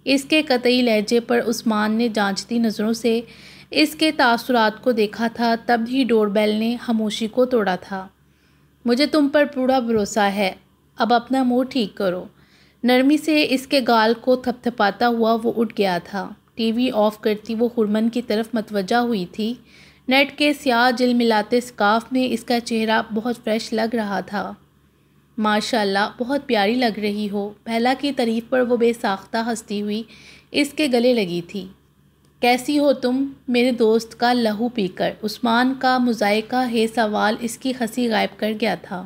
اس کے قطعی لہجے پر عثمان نے جانچتی نظروں سے اس کے تاثرات کو دیکھا تھا، تب ہی ڈور بیل نے خاموشی کو توڑا تھا۔ مجھے تم پر پورا بھروسہ ہے، اب اپنا موڈ ٹھیک کرو۔ نرمی سے اس کے گال کو تھپ تھپاتا ہوا وہ اٹھ گیا تھا۔ ٹی وی آف کرتی وہ ہرمن کی طرف متوجہ ہوئی تھی۔ نیٹ کے سیاہ جلملاتے اسکارف میں اس کا چہرہ بہت فریش لگ رہا تھا۔ ماشاءاللہ، بہت پیاری لگ رہی ہو۔ بہلا کی تعریف پر وہ بے ساختہ ہنستی ہوئی اس کے گلے لگی تھی۔ کیسی ہو تم میرے دوست کا لہو پی کر؟ عثمان کا مذائقہ ہے سوال اس کی ہنسی غائب کر گیا تھا۔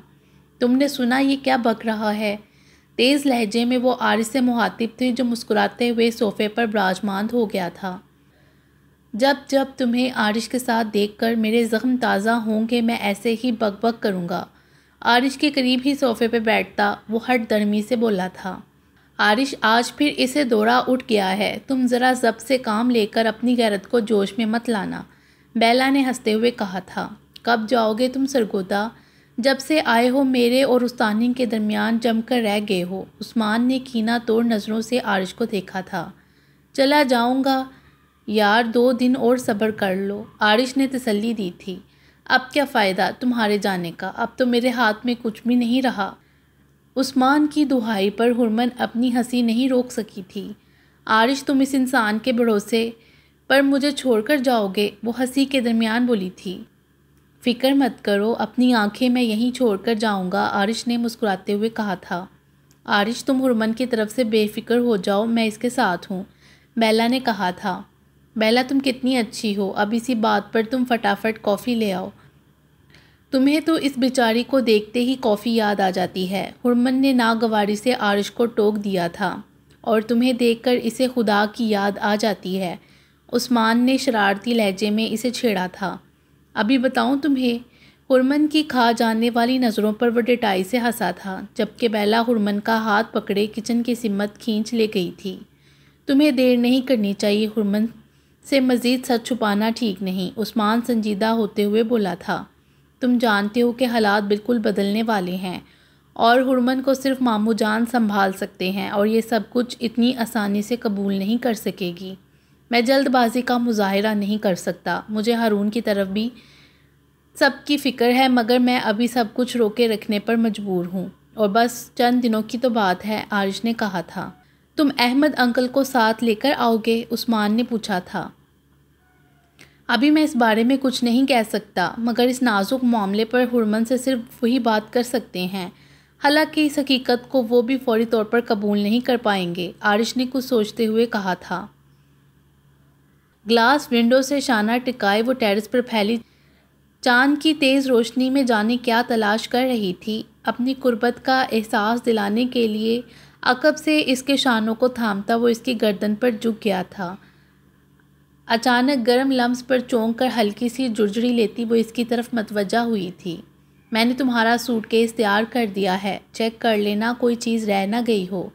تم نے سنا یہ کیا بک رہا ہے؟ تیز لہجے میں وہ عارش سے مخاطب تھی جو مسکراتے ہوئے صوفے پر براجمان ہو گیا تھا۔ جب تمہیں عارش کے ساتھ دیکھ کر میرے زخم تازہ ہوں گے میں ایسے ہی بک بک کروں گا۔ عارش کے قریب ہی صوفے پہ بیٹھتا وہ ہٹ درمی سے بولا تھا۔ عارش آج پھر اسے دورہ اٹھ گیا ہے، تم ذرا ضبط سے کام لے کر اپنی غیرت کو جوش میں مت لانا، بیلا نے ہنستے ہوئے کہا تھا۔ کب جاؤ گے تم سرگودا؟ جب سے آئے ہو میرے اور استانی کے درمیان جم کر رہ گئے ہو۔ عثمان نے کینہ توڑ نظروں سے عارش کو دیکھا تھا۔ چلا جاؤں گا یار، 2 دن اور صبر کر لو، عارش نے تسلی دی تھی۔ اب کیا فائدہ تمہارے جانے کا، اب تو میرے ہاتھ میں کچھ بھی نہیں رہا۔ عثمان کی دہائی پر ہرمن اپنی ہنسی نہیں روک سکی تھی۔ عارش تم اس انسان کے بھروسے پر مجھے چھوڑ کر جاؤ گے؟ وہ ہنسی کے درمیان بولی تھی۔ فکر مت کرو، اپنی آنکھیں میں یہیں چھوڑ کر جاؤں گا، عارش نے مسکراتے ہوئے کہا تھا۔ عارش تم ہرمن کی طرف سے بے فکر ہو جاؤ، میں اس کے ساتھ ہوں، بیلا نے کہا تھا۔ بیلا تم کتنی اچھی ہو، اب اسی بات پر تم فٹافٹ کافی لے آؤ۔ تمہیں تو اس بیچاری کو دیکھتے ہی کافی یاد آ جاتی ہے، ہرمن نے ناگواری سے عارش کو ٹوک دیا تھا، اور تمہیں دیکھ کر اسے خدا کی یاد آ جاتی ہے، عثمان نے شرارتی لہجے میں اسے چھیڑا تھا۔ ابھی بتاؤں تمہیں؟ ہرمن کی کھا جانے والی نظروں پر وہ ڈٹائی سے ہنسا تھا، جبکہ بیلا ہرمن کا ہاتھ پکڑے کچن کی سمت کھینچ لے گئی تھی۔ تمہیں دیر نہیں کرنی چاہیے، ہرمن سے مزید سچ چھپانا ٹھیک نہیں، عثمان سنجیدہ ہوتے ہوئے بولا تھا۔ تم جانتے ہو کہ حالات بالکل بدلنے والے ہیں، اور ہرمن کو صرف ماموں جان سنبھال سکتے ہیں، اور یہ سب کچھ اتنی آسانی سے قبول نہیں کر سکے گی۔ میں جلد بازی کا مظاہرہ نہیں کر سکتا، مجھے ہارون کی طرف بھی سب کی فکر ہے، مگر میں ابھی سب کچھ روکے رکھنے پر مجبور ہوں، اور بس چند دنوں کی تو بات ہے، عارش نے کہا تھا۔ تم احمد انکل کو ساتھ لے کر آؤ گے؟ عثمان نے پوچھا تھا۔ ابھی میں اس بارے میں کچھ نہیں کہہ سکتا، مگر اس نازک معاملے پر ہرمن سے صرف وہی بات کر سکتے ہیں، حالانکہ اس حقیقت کو وہ بھی فوری طور پر قبول نہیں کر پائیں گے، عارش نے کچھ سوچتے ہوئے کہا تھا۔ گلاس ونڈو سے شانہ ٹکائے وہ ٹیرس پر پھیلی چاند کی تیز روشنی میں جانے کیا تلاش کر رہی تھی، اپنی قربت کا احساس دلانے کے لیے عقب سے اس کے شانوں کو تھامتا وہ اس کی گردن پر جھک گیا تھا۔ اچانک گرم لمس پر چونک کر ہلکی سی جھرجھری لیتی وہ اس کی طرف متوجہ ہوئی تھی۔ میں نے تمہارا سوٹ کیس تیار کر دیا ہے، چیک کر لینا کوئی چیز رہ نہ گئی ہو،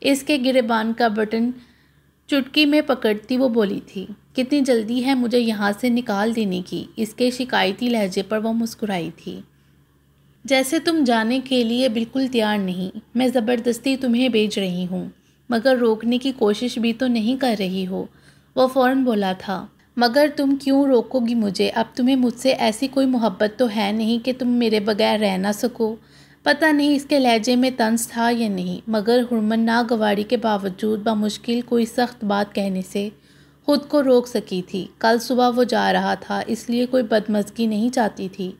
اس کے گریبان کا بٹن چٹکی میں پکڑتی وہ بولی تھی۔ کتنی جلدی ہے مجھے یہاں سے نکال دینے کی، اس کے شکایتی لہجے پر وہ مسکرائی تھی۔ جیسے تم جانے کے لیے بالکل تیار نہیں، میں زبردستی تمہیں بھیج رہی ہوں، مگر روکنے کی کوشش بھی تو نہیں کر رہی ہو، وہ فوراً بولا تھا۔ مگر تم کیوں روکو گی مجھے؟ اب تمہیں مجھ سے ایسی کوئی محبت تو ہے نہیں کہ تم میرے بغیر رہ نہ سکو۔ پتہ نہیں اس کے لہجے میں طنز تھا یا نہیں، مگر ہرمن ناگواری کے باوجود بمشکل کوئی سخت بات کہنے سے خود کو روک سکی تھی۔ کل صبح وہ جا رہا تھا، اس لیے کوئی بدمزگی نہیں چاہتی تھی۔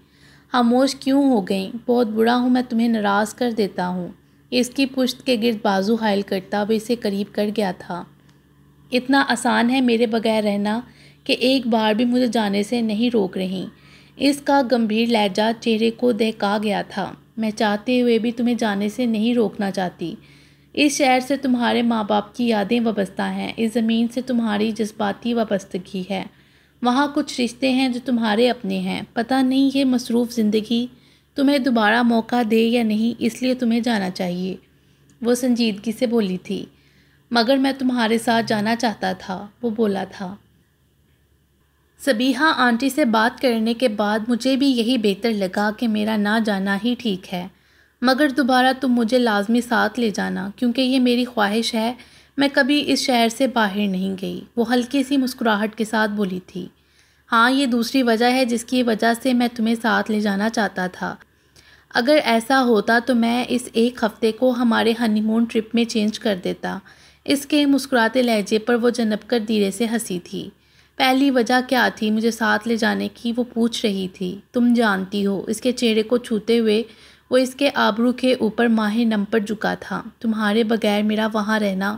خاموش کیوں ہو گئیں؟ بہت برا ہوں، میں تمہیں ناراض کر دیتا ہوں۔ اس کی پشت کے گرد بازو حائل کرتا وہ اسے قریب کر گیا تھا۔ اتنا آسان ہے میرے بغیر رہنا کہ ایک بار بھی مجھے جانے سے نہیں روک رہی۔ اس کا گمبھیر لہجہ چہرے کو دہکا گیا تھا۔ میں چاہتے ہوئے بھی تمہیں جانے سے نہیں روکنا چاہتی۔ اس شہر سے تمہارے ماں باپ کی یادیں وابستہ ہیں، اس زمین سے تمہاری جذباتی وابستگی ہے، وہاں کچھ رشتے ہیں جو تمہارے اپنے ہیں۔ پتہ نہیں یہ مصروف زندگی تمہیں دوبارہ موقع دے یا نہیں، اس لیے تمہیں جانا چاہیے، وہ سنجیدگی سے بولی تھی۔ مگر میں تمہارے ساتھ جانا چاہتا تھا، وہ بولا تھا۔ صبیحہ آنٹی سے بات کرنے کے بعد مجھے بھی یہی بہتر لگا کہ میرا نہ جانا ہی ٹھیک ہے، مگر دوبارہ تم مجھے لازمی ساتھ لے جانا، کیونکہ یہ میری خواہش ہے، میں کبھی اس شہر سے باہر نہیں گئی، وہ ہلکی سی مسکراہٹ کے ساتھ بولی تھی۔ ہاں، یہ دوسری وجہ ہے جس کی وجہ سے میں تمہیں ساتھ لے جانا چاہتا تھا۔ اگر ایسا ہوتا تو میں اس ایک ہفتے کو ہمارے ہنی مون ٹرپ میں چینج کر دیتا۔ اس کے مسکراتے لہجے پر وہ جنپ کر دھیرے سے ہنسی تھی۔ پہلی وجہ کیا تھی مجھے ساتھ لے جانے کی؟ وہ پوچھ رہی تھی۔ تم جانتی ہو، اس کے چہرے کو چھوتے ہوئے وہ اس کے آبرو کے اوپر ماہ نم پر جھکا تھا۔ تمہارے بغیر میرا وہاں رہنا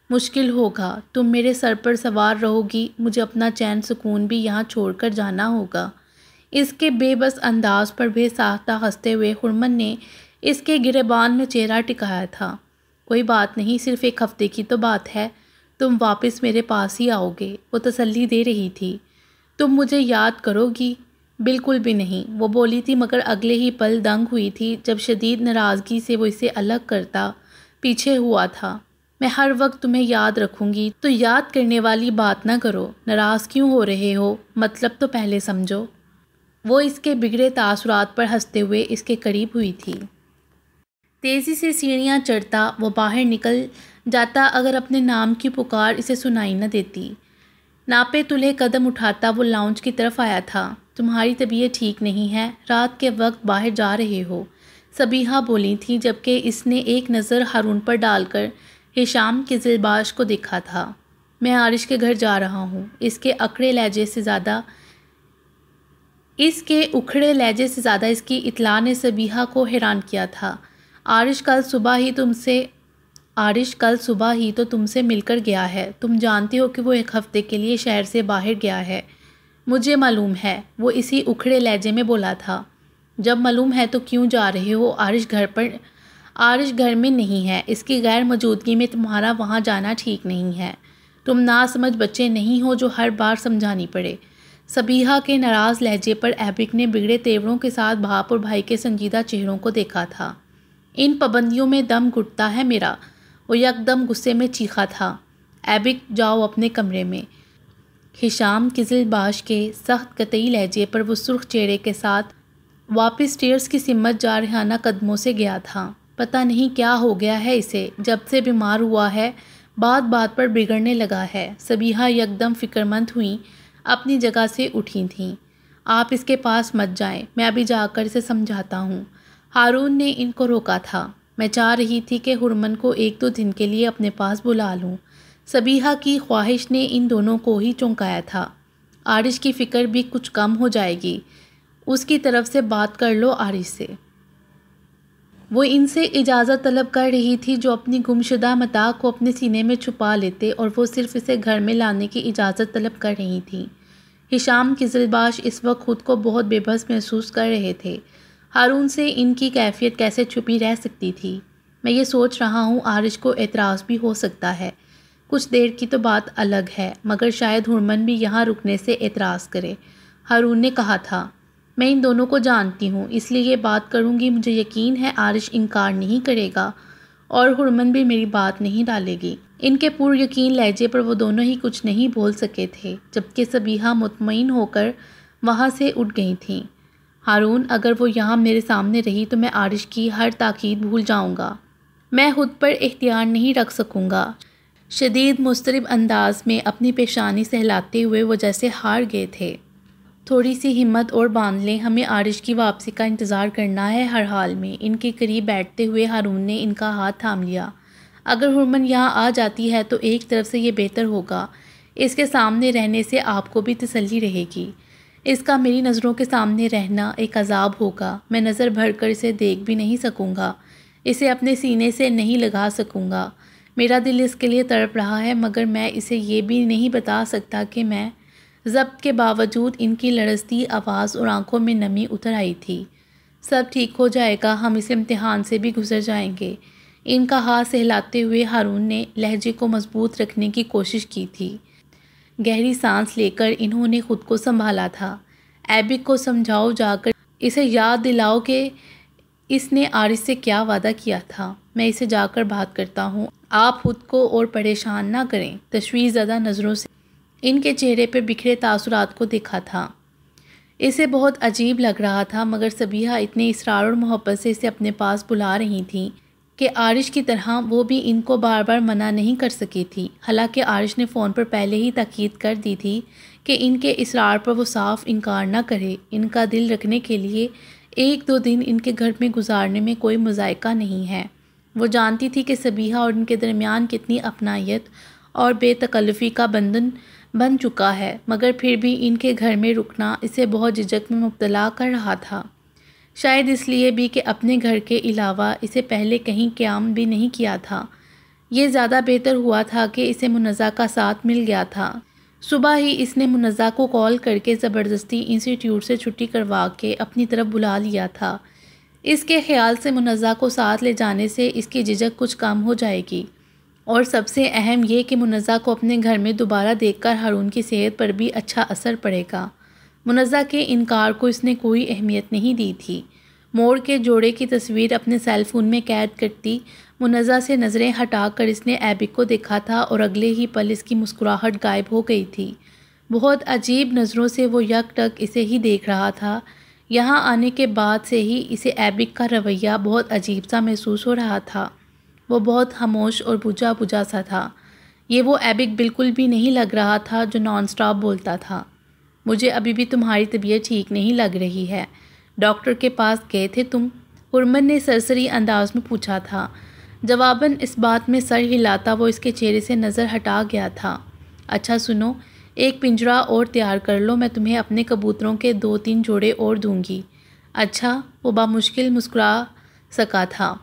مشکل ہوگا، تم میرے سر پر سوار رہو گی، مجھے اپنا چین سکون بھی یہاں چھوڑ کر جانا ہوگا۔ اس کے بے بس انداز پر بے ساختہ ہنستے ہوئے ہرمن نے اس کے گریبان میں چہرہ ٹکایا تھا۔ کوئی بات نہیں، صرف ایک ہفتے کی تو بات ہے، تم واپس میرے پاس ہی آؤ گے، وہ تسلی دے رہی تھی۔ تم مجھے یاد کرو گی؟ بالکل بھی نہیں، وہ بولی تھی، مگر اگلے ہی پل دنگ ہوئی تھی جب شدید ناراضگی سے وہ اسے الگ کرتا پیچھے ہوا تھا۔ میں ہر وقت تمہیں یاد رکھوں گی، تو یاد کرنے والی بات نہ کرو۔ ناراض کیوں ہو رہے ہو؟ مطلب تو پہلے سمجھو۔ وہ اس کے بگڑے تاثرات پر ہنستے ہوئے اس کے قریب ہوئی تھی۔ تیزی سے سیڑھیاں چڑھتا وہ باہر نکل جاتا اگر اپنے نام کی پکار اسے سنائی نہ دیتی۔ ناپے تلے قدم اٹھاتا وہ لاؤنج کی طرف آیا تھا۔ تمہاری طبیعت ٹھیک نہیں ہے، رات کے وقت باہر جا رہے ہو، صبیحہ بولی تھی، جبکہ اس نے ایک نظر ہارون پر ڈال کر ہشام کے ذیلباش کو دیکھا تھا۔ میں عارش کے گھر جا رہا ہوں، اس کے اکھڑے لہجے سے زیادہ اس کی اطلاع نے صبیحہ کو حیران کیا تھا۔ عارش کل صبح ہی تو تم سے مل کر گیا ہے، تم جانتے ہو کہ وہ ایک ہفتے کے لیے شہر سے باہر گیا ہے۔ مجھے معلوم ہے، وہ اسی اکھڑے لہجے میں بولا تھا۔ جب معلوم ہے تو کیوں جا رہے ہو؟ عارش گھر میں نہیں ہے، اس کی غیر موجودگی میں تمہارا وہاں جانا ٹھیک نہیں ہے۔ تم ناسمجھ بچے نہیں ہو جو ہر بار سمجھانی پڑے۔ صبیحہ کے ناراض لہجے پر ایبک نے بگڑے تیوروں کے ساتھ باپ اور بھائی کے سنجیدہ چہروں کو دیکھا تھا۔ ان پابندیوں میں دم گھٹتا ہے میرا، وہ یکدم غصے میں چیخا تھا۔ ایبک جاؤ اپنے کمرے میں۔ ہشام قزلباش کے سخت قطعی لہجے پر وہ سرخ چہرے کے ساتھ واپس سٹیئرز کی سمت جارحانہ قدموں سے گیا تھا۔ پتہ نہیں کیا ہو گیا ہے اسے، جب سے بیمار ہوا ہے بات بات پر بگڑنے لگا ہے۔ صبیحہ یکدم فکر مند ہوئیں، اپنی جگہ سے اٹھی تھیں۔ آپ اس کے پاس مت جائیں، میں ابھی جا کر اسے سمجھاتا ہوں۔ ہارون نے ان کو روکا تھا۔ میں چاہ رہی تھی کہ حرمن کو 1-2 دن کے لیے اپنے پاس بلا لوں۔ صبیحہ کی خواہش نے ان دونوں کو ہی چونکایا تھا۔ عارش کی فکر بھی کچھ کم ہو جائے گی، اس کی طرف سے بات کر لو عارش سے۔ وہ ان سے اجازت طلب کر رہی تھی جو اپنی گمشدہ متاع کو اپنے سینے میں چھپا لیتے، اور وہ صرف اسے گھر میں لانے کی اجازت طلب کر رہی تھیں۔ ہشام قزلباش اس وقت خود کو بہت بے بس محسوس کر رہے تھے۔ ہارون سے ان کی کیفیت کیسے چھپی رہ سکتی تھی؟ میں یہ سوچ رہا ہوں عارش کو اعتراض بھی ہو سکتا ہے، کچھ دیر کی تو بات الگ ہے، مگر شاید حرمن بھی یہاں رکنے سے اعتراض کرے۔ ہارون نے کہا تھا، میں ان دونوں کو جانتی ہوں، اس لیے یہ بات کروں گی، مجھے یقین ہے عارش انکار نہیں کرے گا اور حرمن بھی میری بات نہیں ڈالے گی۔ ان کے پر یقین لہجے پر وہ دونوں ہی کچھ نہیں بول سکے تھے، جبکہ صبیحہ مطمئن ہو کر وہاں سے اٹھ گئی تھیں۔ ہارون، اگر وہ یہاں میرے سامنے رہی تو میں عارش کی ہر تاکید بھول جاؤں گا، میں خود پر اختیار نہیں رکھ سکوں گا۔ شدید مضطرب انداز میں اپنی پیشانی سہلاتے ہوئے وہ جیسے ہار گئے تھے۔ تھوڑی سی ہمت اور باندھ لیں، ہمیں عارش کی واپسی کا انتظار کرنا ہے ہر حال میں۔ ان کے قریب بیٹھتے ہوئے ہارون نے ان کا ہاتھ تھام لیا۔ اگر حرمن یہاں آ جاتی ہے تو ایک طرف سے یہ بہتر ہوگا، اس کے سامنے رہنے سے آپ کو بھی تسلی رہے گی۔ اس کا میری نظروں کے سامنے رہنا ایک عذاب ہوگا، میں نظر بھر کر اسے دیکھ بھی نہیں سکوں گا، اسے اپنے سینے سے نہیں لگا سکوں گا۔ میرا دل اس کے لیے تڑپ رہا ہے، مگر میں اسے یہ بھی نہیں بتا سکتا کہ میں ضبط کے باوجود ان کی لرزتی آواز اور آنکھوں میں نمی اتر آئی تھی۔ سب ٹھیک ہو جائے گا، ہم اس امتحان سے بھی گزر جائیں گے۔ ان کا ہاتھ سہلاتے ہوئے ہارون نے لہجے کو مضبوط رکھنے کی کوشش کی تھی۔ گہری سانس لے کر انہوں نے خود کو سنبھالا تھا۔ ایبک کو سمجھاؤ جا کر اسے یاد دلاؤ کہ اس نے عارش سے کیا وعدہ کیا تھا۔ میں اسے جا کر بات کرتا ہوں، آپ خود کو اور پریشان نہ کریں۔ تشویش زدہ نظروں سے ان کے چہرے پہ بکھرے تاثرات کو دیکھا تھا۔ اسے بہت عجیب لگ رہا تھا، مگر صبیحہ اتنے اصرار اور محبت سے اسے اپنے پاس بلا رہی تھیں کہ عارش کی طرح وہ بھی ان کو بار بار منع نہیں کر سکی تھی۔ حالانکہ عارش نے فون پر پہلے ہی تاکید کر دی تھی کہ ان کے اصرار پر وہ صاف انکار نہ کرے۔ ان کا دل رکھنے کے لیے 1-2 دن ان کے گھر میں گزارنے میں کوئی مذائقہ نہیں ہے۔ وہ جانتی تھی کہ صبیحہ اور ان کے درمیان کتنی اپنائیت اور بے تکلفی کا بندھن بن چکا ہے، مگر پھر بھی ان کے گھر میں رکنا اسے بہت جھجک میں مبتلا کر رہا تھا۔ شاید اس لیے بھی کہ اپنے گھر کے علاوہ اسے پہلے کہیں قیام بھی نہیں کیا تھا۔ یہ زیادہ بہتر ہوا تھا کہ اسے منزہ کا ساتھ مل گیا تھا۔ صبح ہی اس نے منزہ کو کال کر کے زبردستی انسٹی ٹیوٹ سے چھٹی کروا کے اپنی طرف بلا لیا تھا۔ اس کے خیال سے منزہ کو ساتھ لے جانے سے اس کی جھجک کچھ کم ہو جائے گی، اور سب سے اہم یہ کہ منزہ کو اپنے گھر میں دوبارہ دیکھ کر ہارون کی صحت پر بھی اچھا اثر پڑے گا۔ منزہ کے انکار کو اس نے کوئی اہمیت نہیں دی تھی۔ موڑ کے جوڑے کی تصویر اپنے سیل فون میں قید کرتی منزہ سے نظریں ہٹا کر اس نے ایبک کو دیکھا تھا، اور اگلے ہی پل اس کی مسکراہٹ غائب ہو گئی تھی۔ بہت عجیب نظروں سے وہ یک ٹک اسے ہی دیکھ رہا تھا۔ یہاں آنے کے بعد سے ہی اسے ایبک کا رویہ بہت عجیب سا محسوس ہو رہا تھا۔ وہ بہت خاموش اور بجھا بجھا سا تھا۔ یہ وہ ایبک بالکل بھی نہیں لگ رہا تھا جو نان سٹاپ بولتا تھا، مجھے ابھی بھی تمہاری طبیعت ٹھیک نہیں لگ رہی ہے، ڈاکٹر کے پاس گئے تھے تم؟ حرمن نے سرسری انداز میں پوچھا تھا۔ جواباً اس بات میں سر ہلاتا وہ اس کے چہرے سے نظر ہٹا گیا تھا۔ اچھا سنو، ایک پنجرہ اور تیار کر لو، میں تمہیں اپنے کبوتروں کے 2-3 جوڑے اور دوں گی۔ اچھا، وہ بامشکل مسکرا سکا تھا۔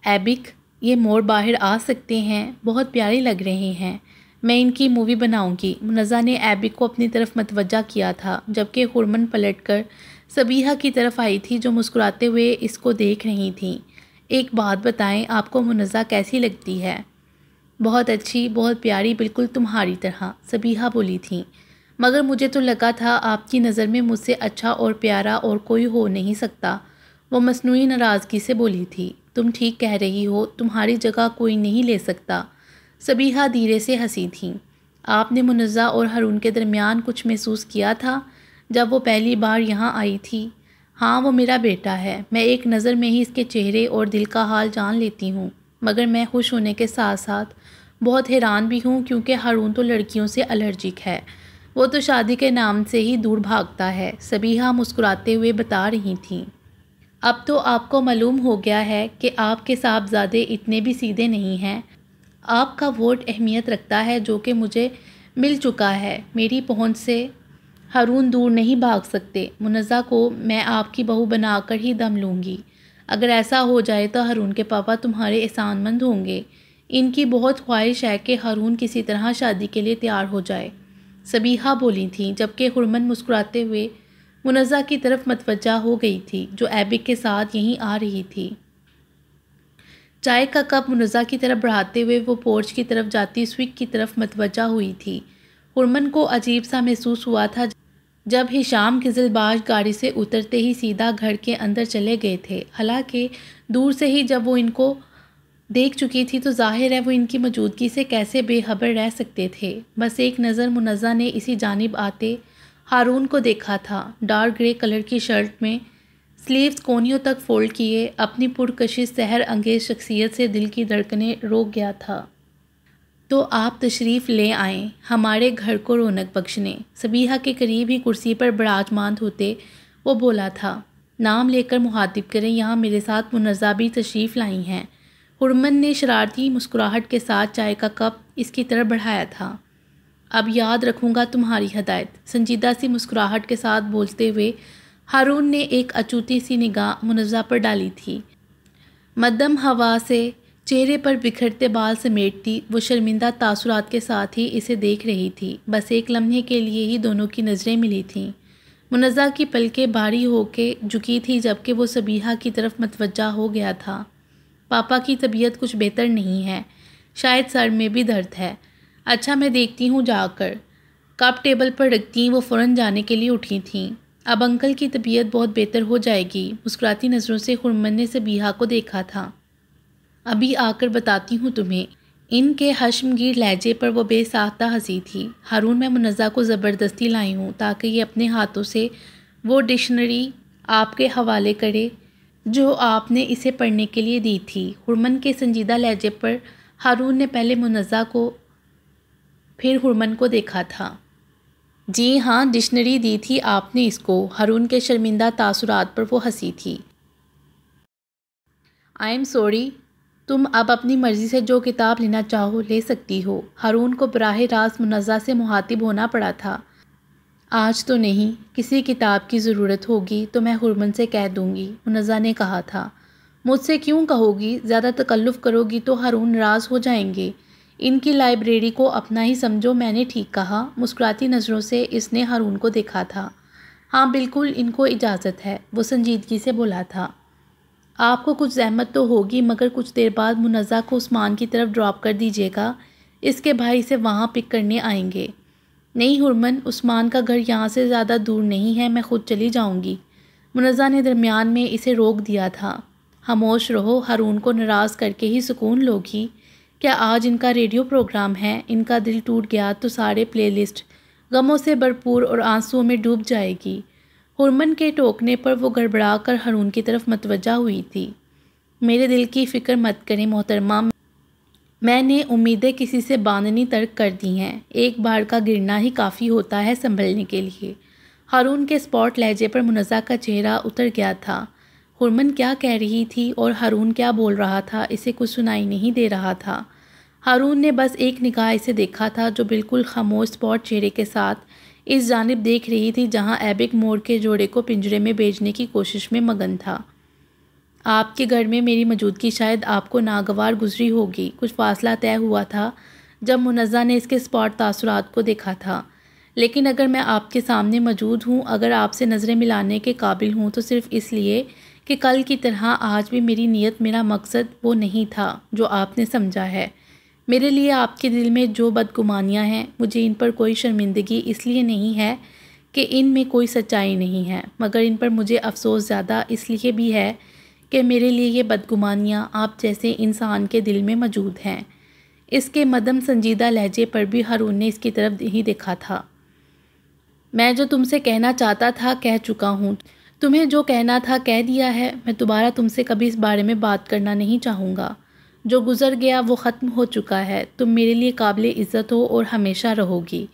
ایبک، یہ مور باہر آ سکتے ہیں، بہت پیارے لگ رہے ہیں، میں ان کی مووی بناؤں گی۔ منزہ نے ایبک کو اپنی طرف متوجہ کیا تھا، جبکہ حرمن پلٹ کر صبیحہ کی طرف آئی تھی جو مسکراتے ہوئے اس کو دیکھ رہی تھیں۔ ایک بات بتائیں، آپ کو منزہ کیسی لگتی ہے؟ بہت اچھی، بہت پیاری، بالکل تمہاری طرح، صبیحہ بولی تھیں۔ مگر مجھے تو لگا تھا آپ کی نظر میں مجھ سے اچھا اور پیارا اور کوئی ہو نہیں سکتا، وہ مصنوعی ناراضگی سے بولی تھی۔ تم ٹھیک کہہ رہی ہو، تمہاری جگہ کوئی نہیں لے سکتا، صبیحہ دھیرے سے ہنسی تھیں۔ آپ نے منزہ اور ہارون کے درمیان کچھ محسوس کیا تھا جب وہ پہلی بار یہاں آئی تھی؟ ہاں، وہ میرا بیٹا ہے، میں ایک نظر میں ہی اس کے چہرے اور دل کا حال جان لیتی ہوں، مگر میں خوش ہونے کے ساتھ ساتھ بہت حیران بھی ہوں کیونکہ ہارون تو لڑکیوں سے الرجک ہے، وہ تو شادی کے نام سے ہی دور بھاگتا ہے، صبیحہ مسکراتے ہوئے بتا رہی تھیں۔ اب تو آپ کو معلوم ہو گیا ہے کہ آپ کے صاحبزادے اتنے بھی سیدھے نہیں ہیں، آپ کا ووٹ اہمیت رکھتا ہے جو کہ مجھے مل چکا ہے، میری پہنچ سے ہارون دور نہیں بھاگ سکتے، منزہ کو میں آپ کی بہو بنا کر ہی دم لوں گی، اگر ایسا ہو جائے تو ہارون کے پاپا تمہارے احسان مند ہوں گے، ان کی بہت خواہش ہے کہ ہارون کسی طرح شادی کے لیے تیار ہو جائے، صبیحہ بولی تھیں، جبکہ ہرمن مسکراتے ہوئے منزہ کی طرف متوجہ ہو گئی تھی جو ایبک کے ساتھ یہیں آ رہی تھی۔ چائے کا کپ منزہ کی طرف بڑھاتے ہوئے وہ پورچ کی طرف جاتی سوئگ کی طرف متوجہ ہوئی تھی۔ ہرمن کو عجیب سا محسوس ہوا تھا جب ہشام قزلباش گاڑی سے اترتے ہی سیدھا گھر کے اندر چلے گئے تھے، حالانکہ دور سے ہی جب وہ ان کو دیکھ چکی تھی تو ظاہر ہے وہ ان کی موجودگی سے کیسے بے خبر رہ سکتے تھے۔ بس ایک نظر منزہ نے اسی جانب آتے ہارون کو دیکھا تھا، ڈارک گرے کلر کی شرٹ میں سلیوز کونیوں تک فولڈ کیے، اپنی پرکشش سحر انگیز شخصیت سے دل کی دھڑکنیں روک گیا تھا۔ تو آپ تشریف لے آئیں ہمارے گھر کو رونق بخشنے، صبیحہ کے قریب ہی کرسی پر براجمان ہوتے وہ بولا تھا۔ نام لے کر مخاطب کریں، یہاں میرے ساتھ منزہ بھی تشریف لائی ہیں۔ ہرمن نے شرارتی مسکراہٹ کے ساتھ چائے کا کپ اس کی طرف بڑھایا تھا۔ اب یاد رکھوں گا تمہاری ہدایت، سنجیدہ سی مسکراہٹ کے ساتھ بولتے ہوئے ہارون نے ایک اچوتی سی نگاہ منزہ پر ڈالی تھی۔ مدھم ہوا سے چہرے پر بکھرتے بال سمیٹتی وہ شرمندہ تاثرات کے ساتھ ہی اسے دیکھ رہی تھی، بس ایک لمحے کے لیے ہی دونوں کی نظریں ملی تھیں۔ منزہ کی پلکیں بھاری ہو کے جھکی تھی جبکہ وہ صبیحہ کی طرف متوجہ ہو گیا تھا۔ پاپا کی طبیعت کچھ بہتر نہیں ہے، شاید سر میں بھی درد ہے۔ اچھا، میں دیکھتی ہوں جا کر، کپ ٹیبل پر رکھتی وہ فوراً جانے کے لیے اٹھی تھیں۔ اب انکل کی طبیعت بہت بہتر ہو جائے گی، مسکراتی نظروں سے ہرمن نے صبیحہ کو دیکھا تھا۔ ابھی آ کر بتاتی ہوں تمہیں۔ ان کے حشمگیر لہجے پر وہ بے ساختہ ہنسی تھی۔ ہارون، میں منزہ کو زبردستی لائی ہوں تاکہ یہ اپنے ہاتھوں سے وہ ڈکشنری آپ کے حوالے کرے جو آپ نے اسے پڑھنے کے لیے دی تھی۔ ہرمن کے سنجیدہ لہجے پر ہارون نے پہلے منزہ کو پھر ہرمن کو دیکھا تھا۔ جی ہاں، ڈکشنری دی تھی آپ نے اس کو۔ ہارون کے شرمندہ تاثرات پر وہ ہنسی تھی۔ آئی ایم سوری، تم اب اپنی مرضی سے جو کتاب لینا چاہو لے سکتی ہو۔ ہارون کو براہ راست منزہ سے مخاطب ہونا پڑا تھا۔ آج تو نہیں، کسی کتاب کی ضرورت ہوگی تو میں ہرمن سے کہہ دوں گی، منزہ نے کہا تھا۔ مجھ سے کیوں کہو گی؟ زیادہ تکلف کرو گی تو ہارون ناراض ہو جائیں گے۔ ان کی لائبریری کو اپنا ہی سمجھو، میں نے ٹھیک کہا؟ مسکراتی نظروں سے اس نے ہارون کو دیکھا تھا۔ ہاں بالکل، ان کو اجازت ہے، وہ سنجیدگی سے بولا تھا۔ آپ کو کچھ زحمت تو ہوگی مگر کچھ دیر بعد منزہ کو عثمان کی طرف ڈراپ کر دیجیے گا، اس کے بھائی سے وہاں پک کرنے آئیں گے۔ نہیں ہرمن، عثمان کا گھر یہاں سے زیادہ دور نہیں ہے، میں خود چلی جاؤں گی، منزہ نے درمیان میں اسے روک دیا تھا۔ خاموش رہو، ہارون کو ناراض کر کے ہی سکون لوگی؟ کیا آج ان کا ریڈیو پروگرام ہے؟ ان کا دل ٹوٹ گیا تو سارے پلے لسٹ غموں سے بھرپور اور آنسوؤں میں ڈوب جائے گی۔ ہرمن کے ٹوکنے پر وہ گڑبڑا کر ہارون کی طرف متوجہ ہوئی تھی۔ میرے دل کی فکر مت کریں محترمہ، میں نے امیدیں کسی سے باندھنی ترک کر دی ہیں، ایک بار کا گرنا ہی کافی ہوتا ہے سنبھلنے کے لیے۔ ہارون کے اسپاٹ لہجے پر منزہ کا چہرہ اتر گیا تھا۔ ہرمن کیا کہہ رہی تھی اور ہارون کیا بول رہا تھا اسے کچھ سنائی نہیں دے رہا تھا۔ ہارون نے بس ایک نگاہ اسے دیکھا تھا جو بالکل خاموش اسپاٹ چہرے کے ساتھ اس جانب دیکھ رہی تھی جہاں ایبک مور کے جوڑے کو پنجرے میں بھیجنے کی کوشش میں مگن تھا۔ آپ کے گھر میں میری موجودگی شاید آپ کو ناگوار گزری ہوگی، کچھ فاصلہ طے ہوا تھا جب منزہ نے اس کے اسپاٹ تاثرات کو دیکھا تھا۔ لیکن اگر میں آپ کے سامنے موجود ہوں، اگر آپ سے نظریں ملانے کے قابل ہوں، تو صرف اس لیے کہ کل کی طرح آج بھی میری نیت، میرا مقصد وہ نہیں تھا جو آپ نے سمجھا ہے۔ میرے لیے آپ کے دل میں جو بدگمانیاں ہیں، مجھے ان پر کوئی شرمندگی اس لیے نہیں ہے کہ ان میں کوئی سچائی نہیں ہے، مگر ان پر مجھے افسوس زیادہ اس لیے بھی ہے کہ میرے لیے یہ بدگمانیاں آپ جیسے انسان کے دل میں موجود ہیں۔ اس کے مدھم سنجیدہ لہجے پر بھی ہارون نے اس کی طرف ہی دیکھا تھا۔ میں جو تم سے کہنا چاہتا تھا کہہ چکا ہوں، تمہیں جو کہنا تھا کہہ دیا ہے، میں دوبارہ تم سے کبھی اس بارے میں بات کرنا نہیں چاہوں گا۔ جو گزر گیا وہ ختم ہو چکا ہے، تم میرے لیے قابل عزت ہو اور ہمیشہ رہو گی۔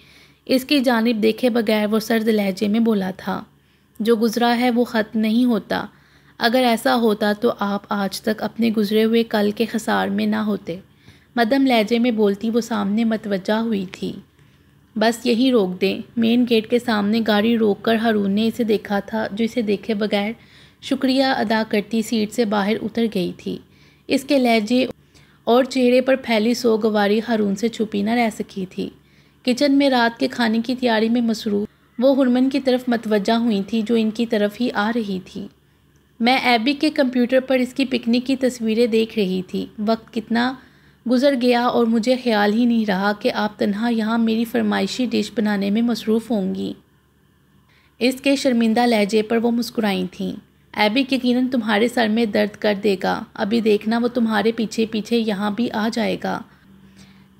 اس کی جانب دیکھے بغیر وہ سرد لہجے میں بولا تھا، جو گزرا ہے وہ ختم نہیں ہوتا۔ اگر ایسا ہوتا تو آپ آج تک اپنے گزرے ہوئے کل کے خسار میں نہ ہوتے۔ مدھم لہجے میں بولتی وہ سامنے متوجہ ہوئی تھی۔ بس یہی روک دیں۔ مین گیٹ کے سامنے گاڑی روک کر ہارون نے اسے دیکھا تھا، جو اسے دیکھے بغیر شکریہ ادا کرتی سیٹ سے باہر اتر گئی تھی۔ اس کے لہجے اور چہرے پر پھیلی سوگواری ہارون سے چھپی نہ رہ سکی تھی۔ کچن میں رات کے کھانے کی تیاری میں مصروف وہ ہرمن کی طرف متوجہ ہوئی تھی، جو ان کی طرف ہی آ رہی تھی۔ میں ایبی کے کمپیوٹر پر اس کی پکنک کی تصویریں دیکھ رہی تھی۔ وقت کتنا گزر گیا اور مجھے خیال ہی نہیں رہا کہ آپ تنہا یہاں میری فرمائشی ڈش بنانے میں مصروف ہوں گی۔ اس کے شرمندہ لہجے پر وہ مسکرائی تھیں۔ ایبی یقیناً تمہارے سر میں درد کر دے گا، ابھی دیکھنا وہ تمہارے پیچھے پیچھے یہاں بھی آ جائے گا۔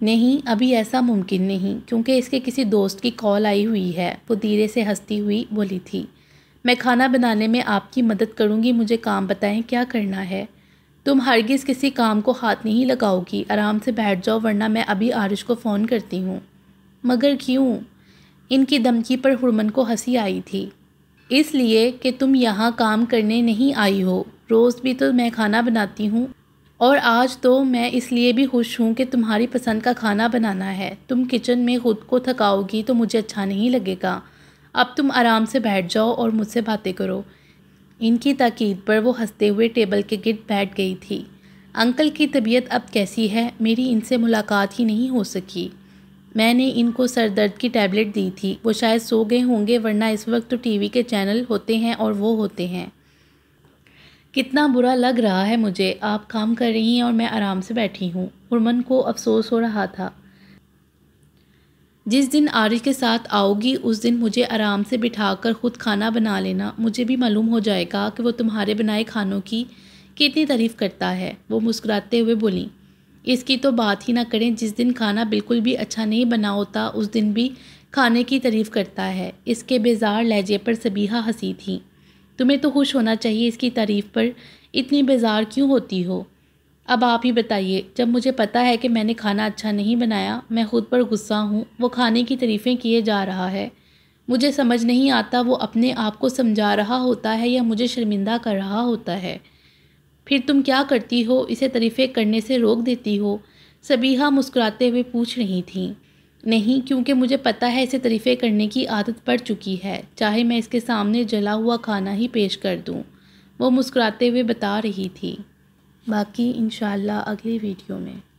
نہیں، ابھی ایسا ممکن نہیں، کیونکہ اس کے کسی دوست کی کال آئی ہوئی ہے، وہ دھیرے سے ہنستی ہوئی بولی تھی۔ میں کھانا بنانے میں آپ کی مدد کروں گی، مجھے کام بتائیں کیا کرنا ہے۔ تم ہرگز کسی کام کو ہاتھ نہیں لگاؤ گی، آرام سے بیٹھ جاؤ ورنہ میں ابھی عارش کو فون کرتی ہوں۔ مگر کیوں؟ ان کی دھمکی پر ہرمن کو ہنسی آئی تھی۔ اس لیے کہ تم یہاں کام کرنے نہیں آئی ہو، روز بھی تو میں کھانا بناتی ہوں، اور آج تو میں اس لیے بھی خوش ہوں کہ تمہاری پسند کا کھانا بنانا ہے۔ تم کچن میں خود کو تھکاؤ گی تو مجھے اچھا نہیں لگے گا۔ اب تم آرام سے بیٹھ جاؤ اور مجھ سے باتیں کرو۔ ان کی تاکید پر وہ ہنستے ہوئے ٹیبل کے گرد بیٹھ گئی تھی۔ انکل کی طبیعت اب کیسی ہے؟ میری ان سے ملاقات ہی نہیں ہو سکی۔ میں نے ان کو سر درد کی ٹیبلٹ دی تھی، وہ شاید سو گئے ہوں گے، ورنہ اس وقت تو ٹی وی کے چینل ہوتے ہیں اور وہ ہوتے ہیں۔ کتنا برا لگ رہا ہے مجھے، آپ کام کر رہی ہیں اور میں آرام سے بیٹھی ہوں۔ ہرمن کو افسوس ہو رہا تھا۔ جس دن عارش کے ساتھ آؤ گی اس دن مجھے آرام سے بٹھا کر خود کھانا بنا لینا، مجھے بھی معلوم ہو جائے گا کہ وہ تمہارے بنائے کھانوں کی کتنی تعریف کرتا ہے۔ وہ مسکراتے ہوئے بولی، اس کی تو بات ہی نہ کریں، جس دن کھانا بالکل بھی اچھا نہیں بنا ہوتا اس دن بھی کھانے کی تعریف کرتا ہے۔ اس کے بیزار لہجے پر صبیحہ ہنسی تھی۔ تمہیں تو خوش ہونا چاہیے، اس کی تعریف پر اتنی بیزار کیوں ہوتی ہو؟ اب آپ ہی بتائیے، جب مجھے پتا ہے کہ میں نے کھانا اچھا نہیں بنایا، میں خود پر غصہ ہوں، وہ کھانے کی تعریفیں کیے جا رہا ہے، مجھے سمجھ نہیں آتا وہ اپنے آپ کو سمجھا رہا ہوتا ہے یا مجھے شرمندہ کر رہا ہوتا ہے۔ پھر تم کیا کرتی ہو، اسے تعریفیں کرنے سے روک دیتی ہو؟ صبیحہ مسکراتے ہوئے پوچھ رہی تھیں۔ نہیں، کیونکہ مجھے پتا ہے اسے تعریفیں کرنے کی عادت پڑ چکی ہے، چاہے میں اس کے سامنے جلا ہوا کھانا ہی پیش کر دوں، وہ مسکراتے ہوئے بتا رہی تھی۔ باقی انشاءاللہ اگلی ویڈیو میں۔